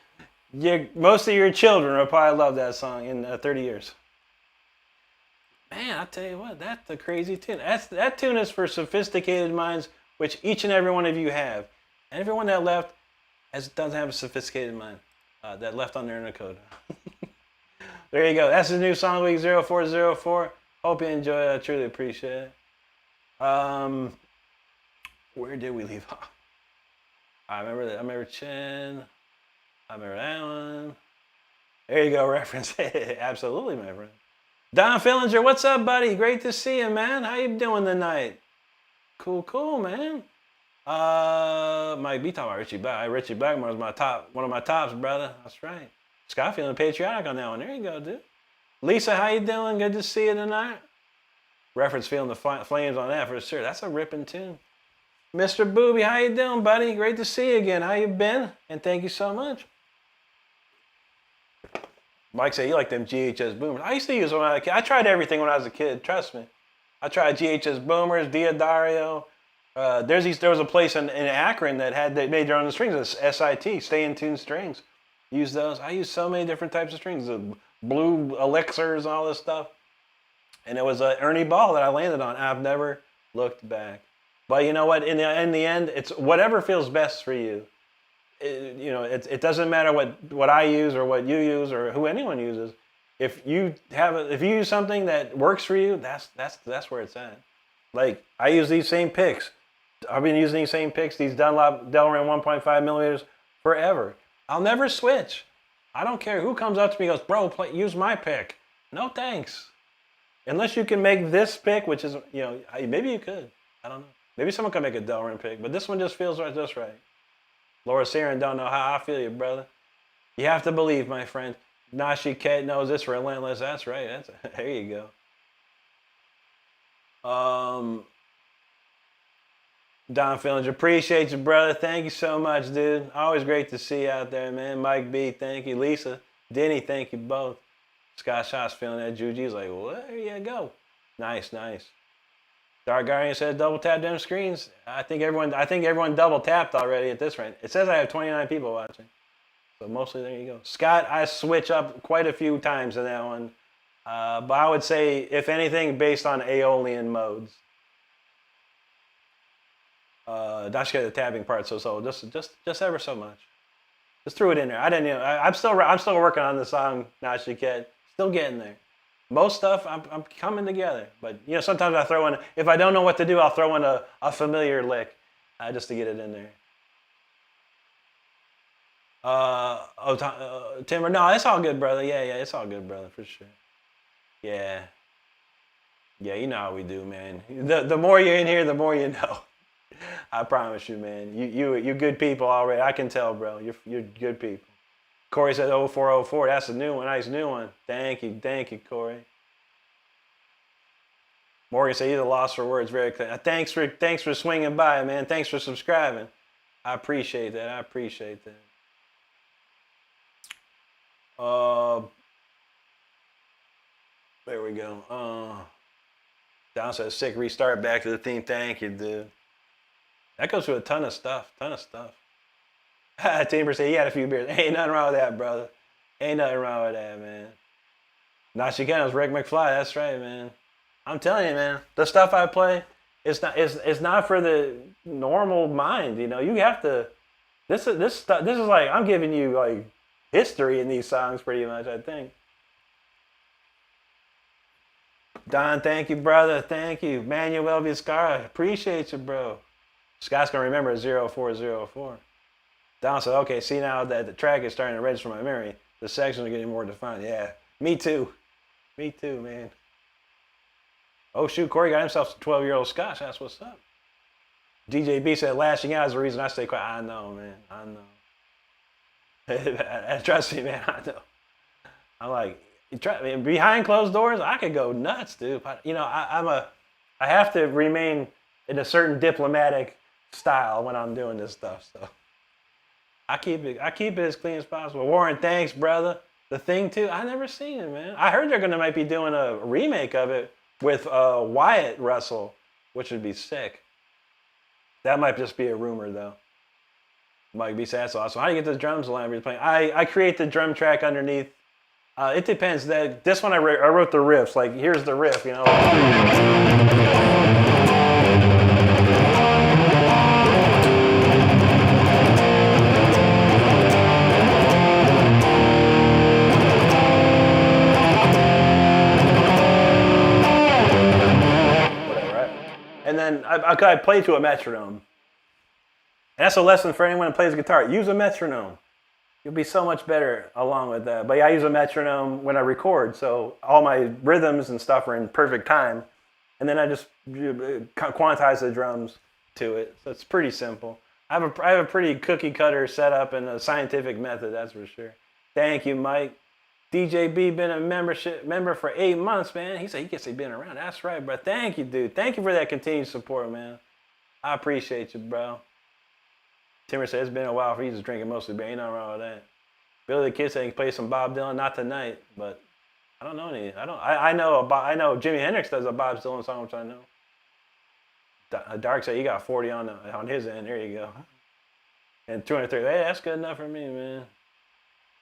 most of your children will probably love that song in 30 years. Man, I tell you what, that's a crazy tune. That tune is for sophisticated minds, which each and every one of you have. And everyone that left doesn't have a sophisticated mind that left on their Dakota. There you go. That's the new Song Week 0404. Hope you enjoy it. I truly appreciate it. Where did we leave off? I remember that. I remember Chin. I remember that one. There you go, reference. Absolutely, my friend. Don Fillinger, what's up, buddy? Great to see you, man. How you doing tonight? Cool, man. Mike B talking about Richie Black. Richie Blackmore was one of my tops, brother. That's right. Scott feeling patriotic on that one. There you go, dude. Lisa, how you doing? Good to see you tonight. Reference feeling the flames on that for sure. That's a ripping tune. Mr. Booby, how you doing, buddy? Great to see you again. How you been? And thank you so much. Mike said you like them GHS boomers. I used to use them when I was a kid. I tried everything when I was a kid. Trust me. I tried GHS boomers, Diodario. There was a place in Akron that made their own strings. SIT, Stay in Tune strings. Use those. I used so many different types of strings, the blue elixirs and all this stuff. And it was Ernie Ball that I landed on. I've never looked back. But you know what? In the end, it's whatever feels best for you. It doesn't matter what I use or what you use or who anyone uses. If you use something that works for you, that's where it's at. Like I use these same picks. I've been using these same picks, these Dunlop Delrin 1.5 millimeters forever. I'll never switch. I don't care who comes up to me and goes, bro, use my pick. No thanks. Unless you can make this pick, which is, maybe you could. I don't know. Maybe someone can make a Delrin pick, but this one just feels just right. Laura Sarin don't know how I feel you, brother. You have to believe, my friend. Nashi Ket knows it's relentless. That's right. There you go. Don Fillinger, appreciate you, brother. Thank you so much, dude. Always great to see you out there, man. Mike B, thank you. Lisa, Denny, thank you both. Scott Shots feeling that juju. He's like, well, there you go. Nice. Dark Guardian said double tap them screens. I think everyone double tapped already at this rate. It says I have 29 people watching. So mostly there you go. Scott, I switch up quite a few times in that one. But I would say, if anything, based on Aeolian modes. Not get the tapping part, so just ever so much. Just threw it in there. I didn't, I'm still working on the song Nashiket. Still getting there. Most stuff I'm coming together, but sometimes I throw in. If I don't know what to do, I'll throw in a familiar lick, just to get it in there. Timber, no, it's all good, brother. Yeah, it's all good, brother, for sure. Yeah, you know how we do, man. The more you're in here, the more you know. I promise you, man. You good people already. I can tell, bro. You're good people. Corey said 0404. That's a new one. Nice new one. Thank you, Corey. Morgan said he's a loss for words. Very clear. Thanks for swinging by, man. Thanks for subscribing. I appreciate that. There we go. Don says sick restart back to the theme. Thank you, dude. That goes through a ton of stuff. Timber said he had a few beers. Ain't nothing wrong with that, brother. Ain't nothing wrong with that, man. Nashikano's Rick McFly. That's right, man. I'm telling you, man. The stuff I play, it's not for the normal mind. You have to. This is like I'm giving you like history in these songs, pretty much. I think. Don, thank you, brother. Thank you, Manuel Vizcarra. Appreciate you, bro. Scott's gonna remember 0404. Don said, okay, see now that the track is starting to register my memory, the sections are getting more defined. Yeah, me too, man. Oh shoot, Corey got himself some 12-year-old Scotch. That's what's up. DJ B said lashing out is the reason I stay quiet. I know, man. I know. Trust me, man. I know. I'm like, behind closed doors, I could go nuts, dude. But, I have to remain in a certain diplomatic style when I'm doing this stuff. So I keep it as clean as possible. Warren, thanks, brother. The Thing too, I never seen it, man. I heard they're might be doing a remake of it with Wyatt Russell, which would be sick. That might just be a rumor though. Mike B. That's awesome. How do you get the drums aligned when you're playing? I create the drum track underneath. It depends. This one I wrote the riffs. Like here's the riff, you know. Whatever, right? And then I play to a metronome. And that's a lesson for anyone who plays guitar. Use a metronome. You'll be so much better along with that. But yeah, I use a metronome when I record, so all my rhythms and stuff are in perfect time. And then I just quantize the drums to it. So it's pretty simple. I have a pretty cookie cutter setup and a scientific method, that's for sure. Thank you, Mike. DJ B been a member for 8 months, man. He said he gets been around. That's right, bro. Thank you, dude. Thank you for that continued support, man. I appreciate you, bro. Timmer said it's been a while for you just drinking mostly beer. Ain't nothing wrong with that. Billy the Kid said he can play some Bob Dylan, not tonight, but I don't know any. I know Jimi Hendrix does a Bob Dylan song, which I know. Dark said he got 40 on his end. There you go. And 230. Hey, that's good enough for me, man.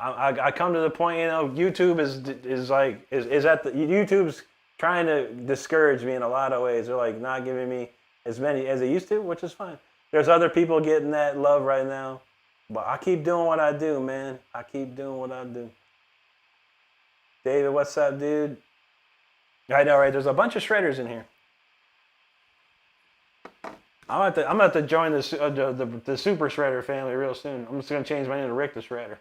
I come to the point, you know, YouTube is at the YouTube's trying to discourage me in a lot of ways. They're like not giving me as many as they used to, which is fine. There's other people getting that love right now. But I keep doing what I do, man. I keep doing what I do. David, what's up, dude? I know, right? There's a bunch of shredders in here. I'm gonna have to join the Super Shredder family real soon. I'm just gonna change my name to Rick the Shredder.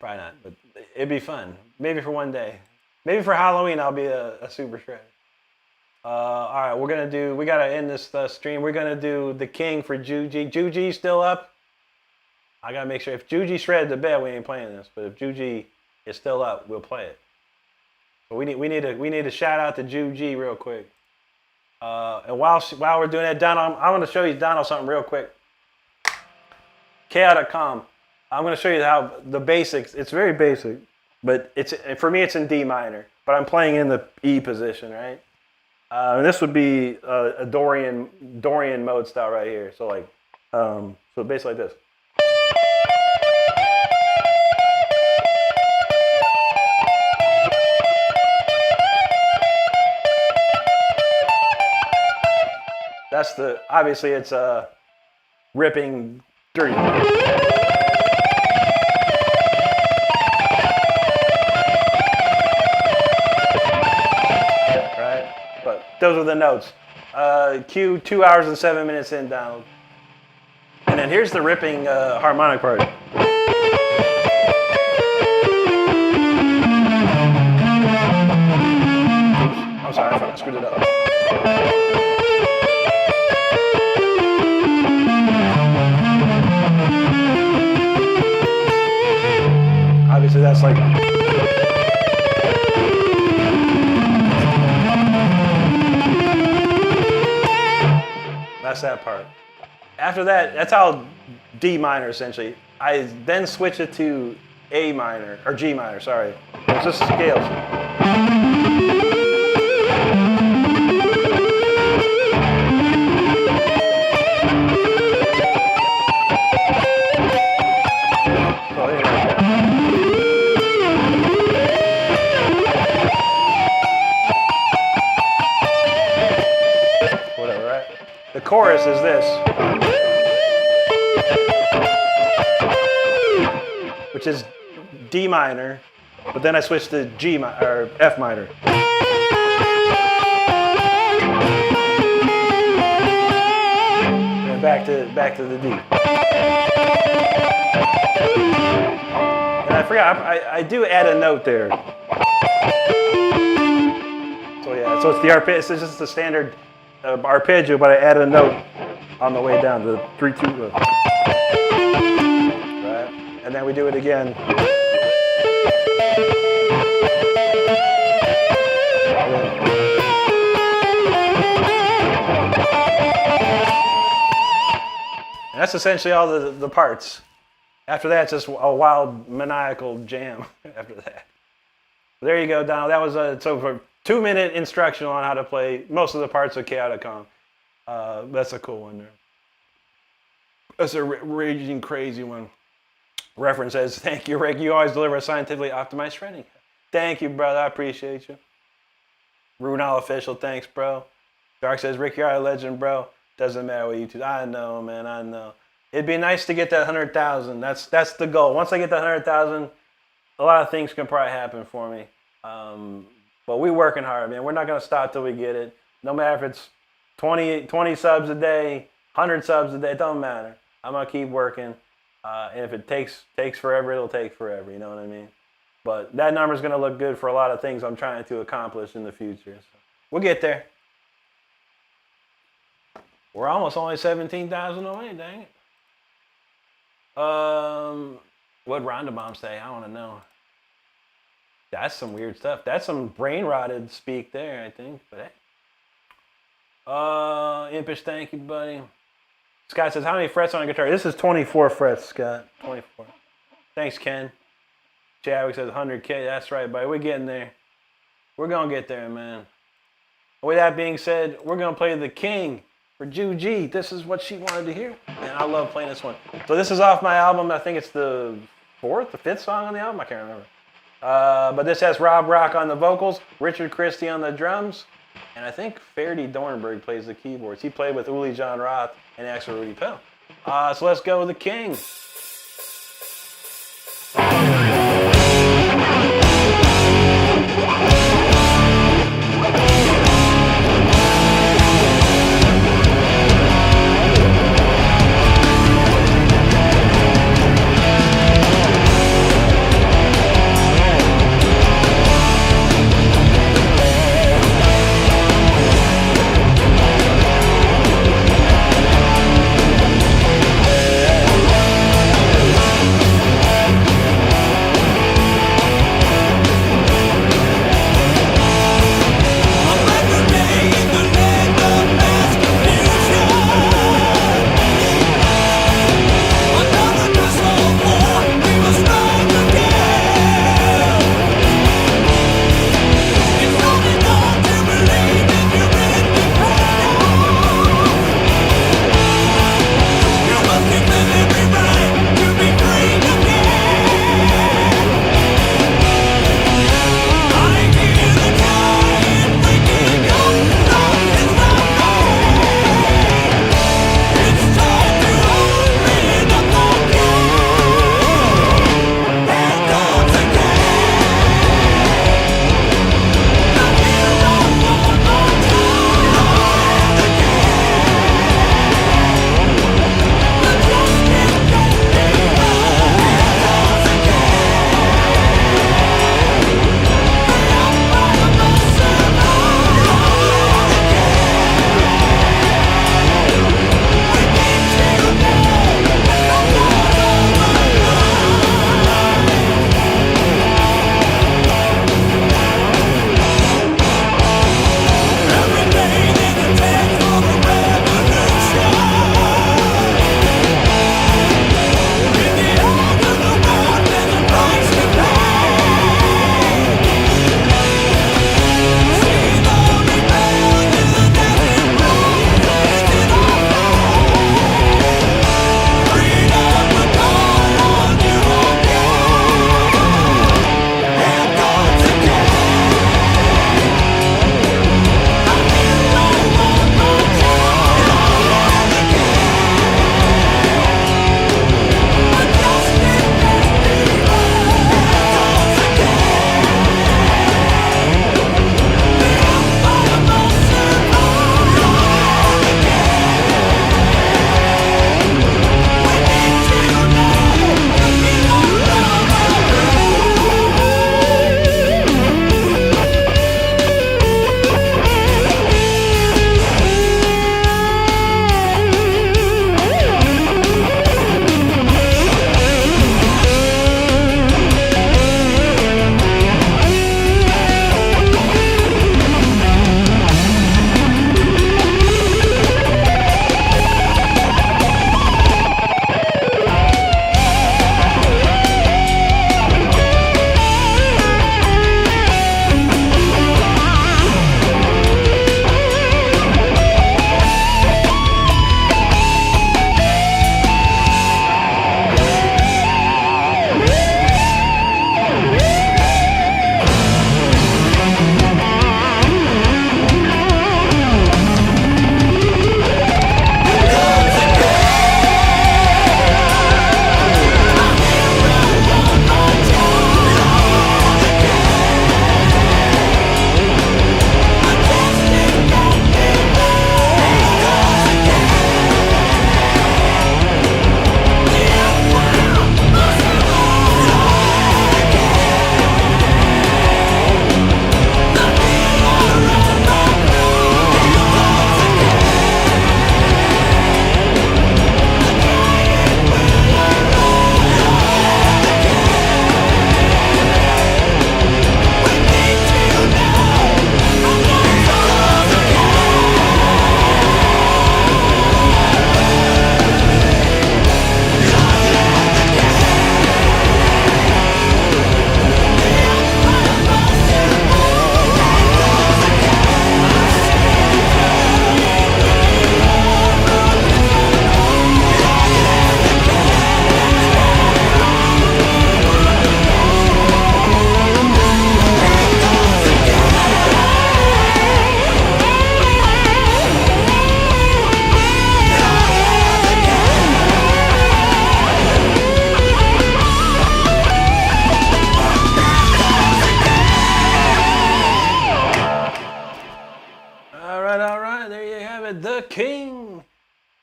Probably not, but it'd be fun. Maybe for one day. Maybe for Halloween I'll be a Super Shredder. All right, we gotta end this stream. We're gonna do the King for Juji. Juji's still up. I gotta make sure if Juji shredded the bed, we ain't playing this. But if Juji is still up, we'll play it. But we need to shout out to Juji real quick. And while we're doing that, Donald, I want to show you Donald something real quick. KI.com. I'm going to show you how the basics. It's very basic, but for me it's in D minor. But I'm playing in the E position, right? And this would be a Dorian mode style right here. So like, so basically like this. That's obviously it's ripping dirty. Right? But those are the notes. Cue 2 hours and 7 minutes in, Donald. And then here's the ripping harmonic part. I'm sorry, I screwed it up. Obviously, that's like. That's that part. After that, that's how D minor essentially. I then switch it to A minor, or G minor, sorry. It's just scales. Whatever, right? The chorus is this, which is D minor, but then I switch to G minor or F minor. And back to the D. And I forgot, I do add a note there. So yeah, so it's the arpeggio. It's just the standard arpeggio, but I add a note on the way down to 3-2. Right, and then we do it again. And that's essentially all the parts. After that, it's just a wild maniacal jam. After that, there you go, Donald. That was so for 2-minute instructional on how to play most of the parts of KI.com. That's a cool one there. That's a raging crazy one. Reference says, thank you, Rick. You always deliver a scientifically optimized shredding. Thank you, brother. I appreciate you. Runal Official, thanks, bro. Dark says, Rick, you're a legend, bro. Doesn't matter what you do. I know, man. I know. It'd be nice to get that 100,000. That's the goal. Once I get that 100,000, a lot of things can probably happen for me. But we're working hard, man. We're not going to stop till we get it. No matter if it's 20 subs a day, 100 subs a day, it don't matter. I'm going to keep working. And if it takes forever, it'll take forever. You know what I mean? But that number's going to look good for a lot of things I'm trying to accomplish in the future. So we'll get there. We're almost only 17,000 away, dang it. What'd Rhonda Bomb say? I want to know. That's some weird stuff. That's some brain rotted speak there, I think. But hey. Impish, thank you, buddy. Scott says, how many frets on a guitar? This is 24 frets, Scott. 24. Thanks, Ken. Chadwick says 100K. That's right, buddy. We're getting there. We're going to get there, man. With that being said, we're going to play The King for Ju G. This is what she wanted to hear. And I love playing this one. So this is off my album. I think it's the 4th, the 5th song on the album. I can't remember. But this has Rob Rock on the vocals, Richard Christie on the drums, and I think Ferdy Dornberg plays the keyboards. He played with Uli John Roth and Axel Rudy Pell. So let's go with The King.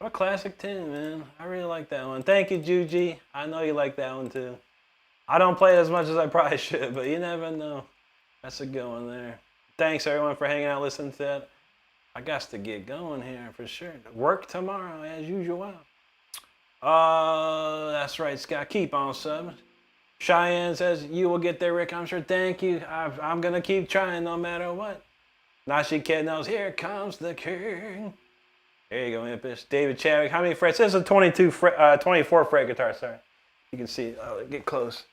What a classic tune, man. I really like that one. Thank you, Juji. I know you like that one too. I don't play it as much as I probably should, but you never know. That's a good one there. Thanks everyone for hanging out, listening to that. I got to get going here for sure. Work tomorrow as usual. That's right, Scott. Keep on subbing. Cheyenne says, you will get there, Rick. I'm sure. Thank you. I'm going to keep trying no matter what. Nashi Kid knows, here comes the king. There you go, Impish. David Chadwick, how many frets? This is a 24 fret guitar, sorry. You can see, get close.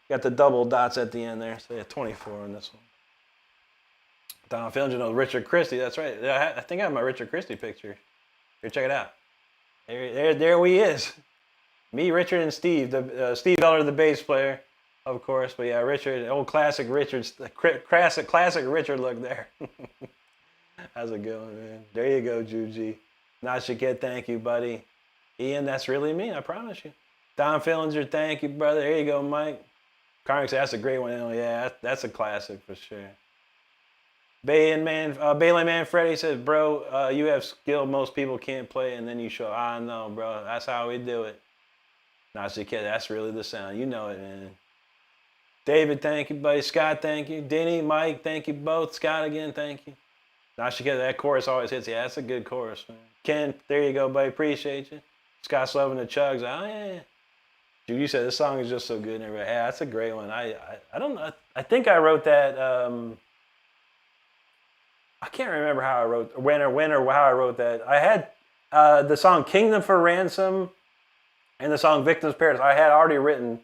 Got the double dots at the end there, so yeah, 24 on this one. Don Fillinger knows Richard Christie, that's right. I think I have my Richard Christie picture. Here, check it out. There he is. Me, Richard, and Steve. Steve Eller, the bass player, of course. But yeah, Richard, old classic Richard, classic Richard look there. How's it going, man? There you go, Juji. Nashikid, thank you, buddy. Ian, that's really me, I promise you. Don Fillinger, thank you, brother. There you go, Mike. Carmick said, that's a great one. Oh, yeah, that's a classic for sure. Bailey Manfredi says, bro, you have skill most people can't play, and then you show. I know, bro. That's how we do it. Nashikid, that's really the sound. You know it, man. David, thank you, buddy. Scott, thank you. Denny, Mike, thank you both. Scott, again, thank you. Nashikid, that chorus always hits. Yeah, that's a good chorus, man. Ken, there you go, buddy. Appreciate you. Scott's loving the chugs. Oh, yeah. Dude, you said this song is just so good and everything. Yeah, that's a great one. I don't know. I think I wrote that. I can't remember how I wrote when or how I wrote that. I had the song "Kingdom for Ransom" and the song "Victim's Paradise." I had already written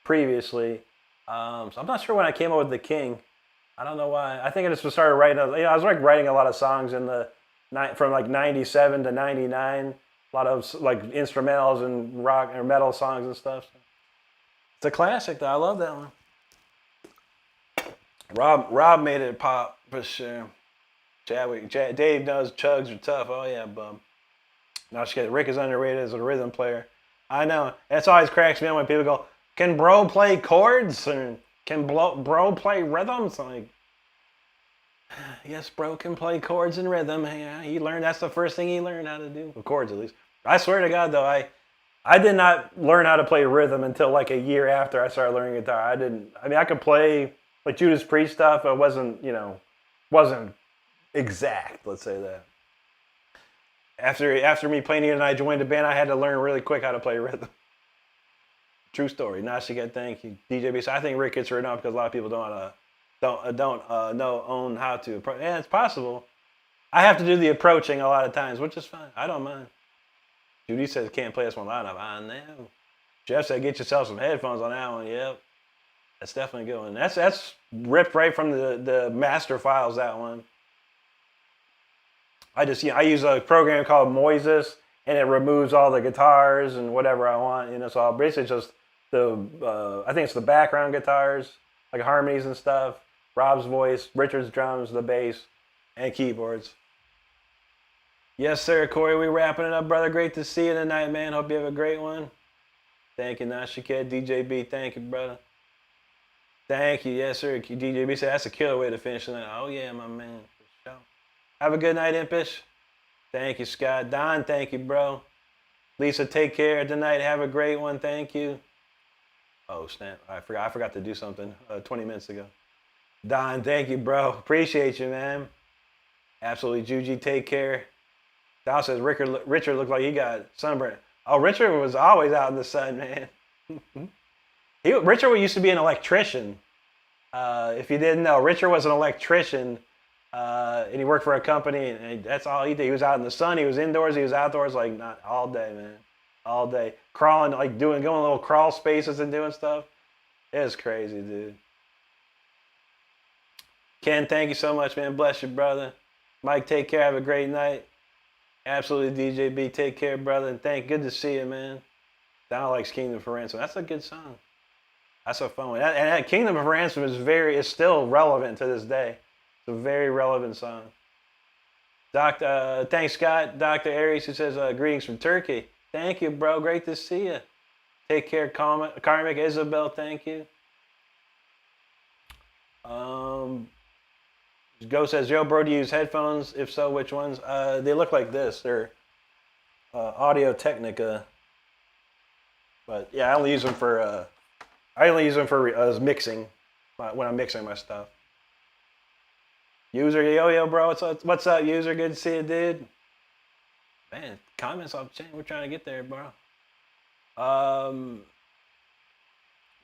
previously, so I'm not sure when I came up with "The King." I don't know why. I think I just started writing. I was like writing a lot of songs in the from like '97 to '99. A lot of like instrumentals and rock or metal songs and stuff. So it's a classic, though. I love that one. Rob made it pop for sure. Dave knows chugs are tough. Oh yeah, bum. Now she Rick is underrated as a rhythm player. I know. That's always cracks me up when people go, "Can bro play chords?" and "Can bro play rhythms?" I'm like, yes, bro can play chords and rhythm. Yeah, he learned. That's the first thing he learned how to do. With chords, at least. I swear to God, though, I did not learn how to play rhythm until like a year after I started learning guitar. I mean, I could play like Judas Priest stuff. It wasn't exact. Let's say that. After me playing it and I joined the band, I had to learn really quick how to play rhythm. True story. Nashika, thank you, DJB. So I think Rick gets written off because a lot of people don't know how to. Yeah, it's possible. I have to do the approaching a lot of times, which is fine. I don't mind. Judy says can't play this one loud enough. I know. Jeff said get yourself some headphones on that one. Yep. That's definitely a good one. That's ripped right from the master files, that one. I use a program called Moises, and it removes all the guitars and whatever I want. So I'll basically just I think it's the background guitars, like harmonies and stuff, Rob's voice, Richard's drums, the bass, and keyboards. Yes, sir, Corey. We wrapping it up, brother. Great to see you tonight, man. Hope you have a great one. Thank you, Nashikid. DJB, thank you, brother. Thank you. Yes, sir. DJB said that's a killer way to finish the night. Oh, yeah, my man. For sure. Have a good night, Impish. Thank you, Scott. Don, thank you, bro. Lisa, take care tonight. Have a great one. Thank you. Oh, snap. I forgot to do something 20 minutes ago. Don, thank you, bro. Appreciate you, man. Absolutely. Juji, take care. Don says Richard looked like he got sunburned. Oh, Richard was always out in the sun, man. Richard used to be an electrician. If you didn't know, Richard was an electrician, and he worked for a company, and that's all he did. He was out in the sun. He was indoors. He was outdoors, like not all day, man. All day. Crawling, like going little crawl spaces and doing stuff. It was crazy, dude. Ken, thank you so much, man. Bless you, brother. Mike, take care. Have a great night. Absolutely, DJB. Take care, brother. And good to see you, man. Don likes Kingdom for Ransom. That's a good song. That's a fun one. And Kingdom of Ransom is still relevant to this day. It's a very relevant song. Thanks, Scott. Dr. Aries, who says, greetings from Turkey. Thank you, bro. Great to see you. Take care, Karmic. Isabel, thank you. Go says, yo, bro, do you use headphones? If so, which ones? They look like this. They're Audio Technica. But yeah, I only use them for as mixing when I'm mixing my stuff. User yo bro, what's up user? Good to see you, dude. Man, comments off the chain. We're trying to get there, bro.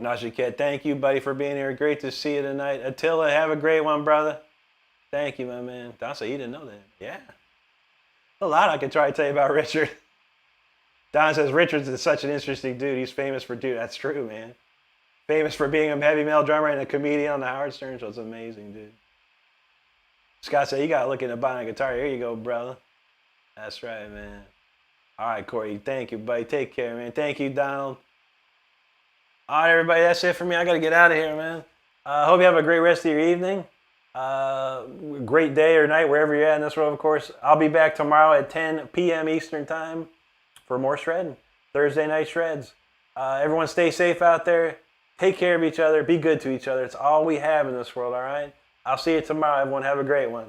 Najee Kid, thank you, buddy, for being here. Great to see you tonight. Attila, have a great one, brother. Thank you, my man. Don said you didn't know that. Yeah. A lot I could try to tell you about Richard. Don says Richards is such an interesting dude. He's famous for That's true, man. Famous for being a heavy metal drummer and a comedian on the Howard Stern show. It's amazing, dude. Scott said, you got to look into buying a guitar. Here you go, brother. That's right, man. All right, Corey. Thank you, buddy. Take care, man. Thank you, Donald. All right, everybody. That's it for me. I got to get out of here, man. Hope you have a great rest of your evening. Great day or night, wherever you're at in this world, of course. I'll be back tomorrow at 10 p.m. Eastern Time for more shredding. Thursday night shreds. Everyone stay safe out there. Take care of each other. Be good to each other. It's all we have in this world, all right? I'll see you tomorrow. Everyone have a great one.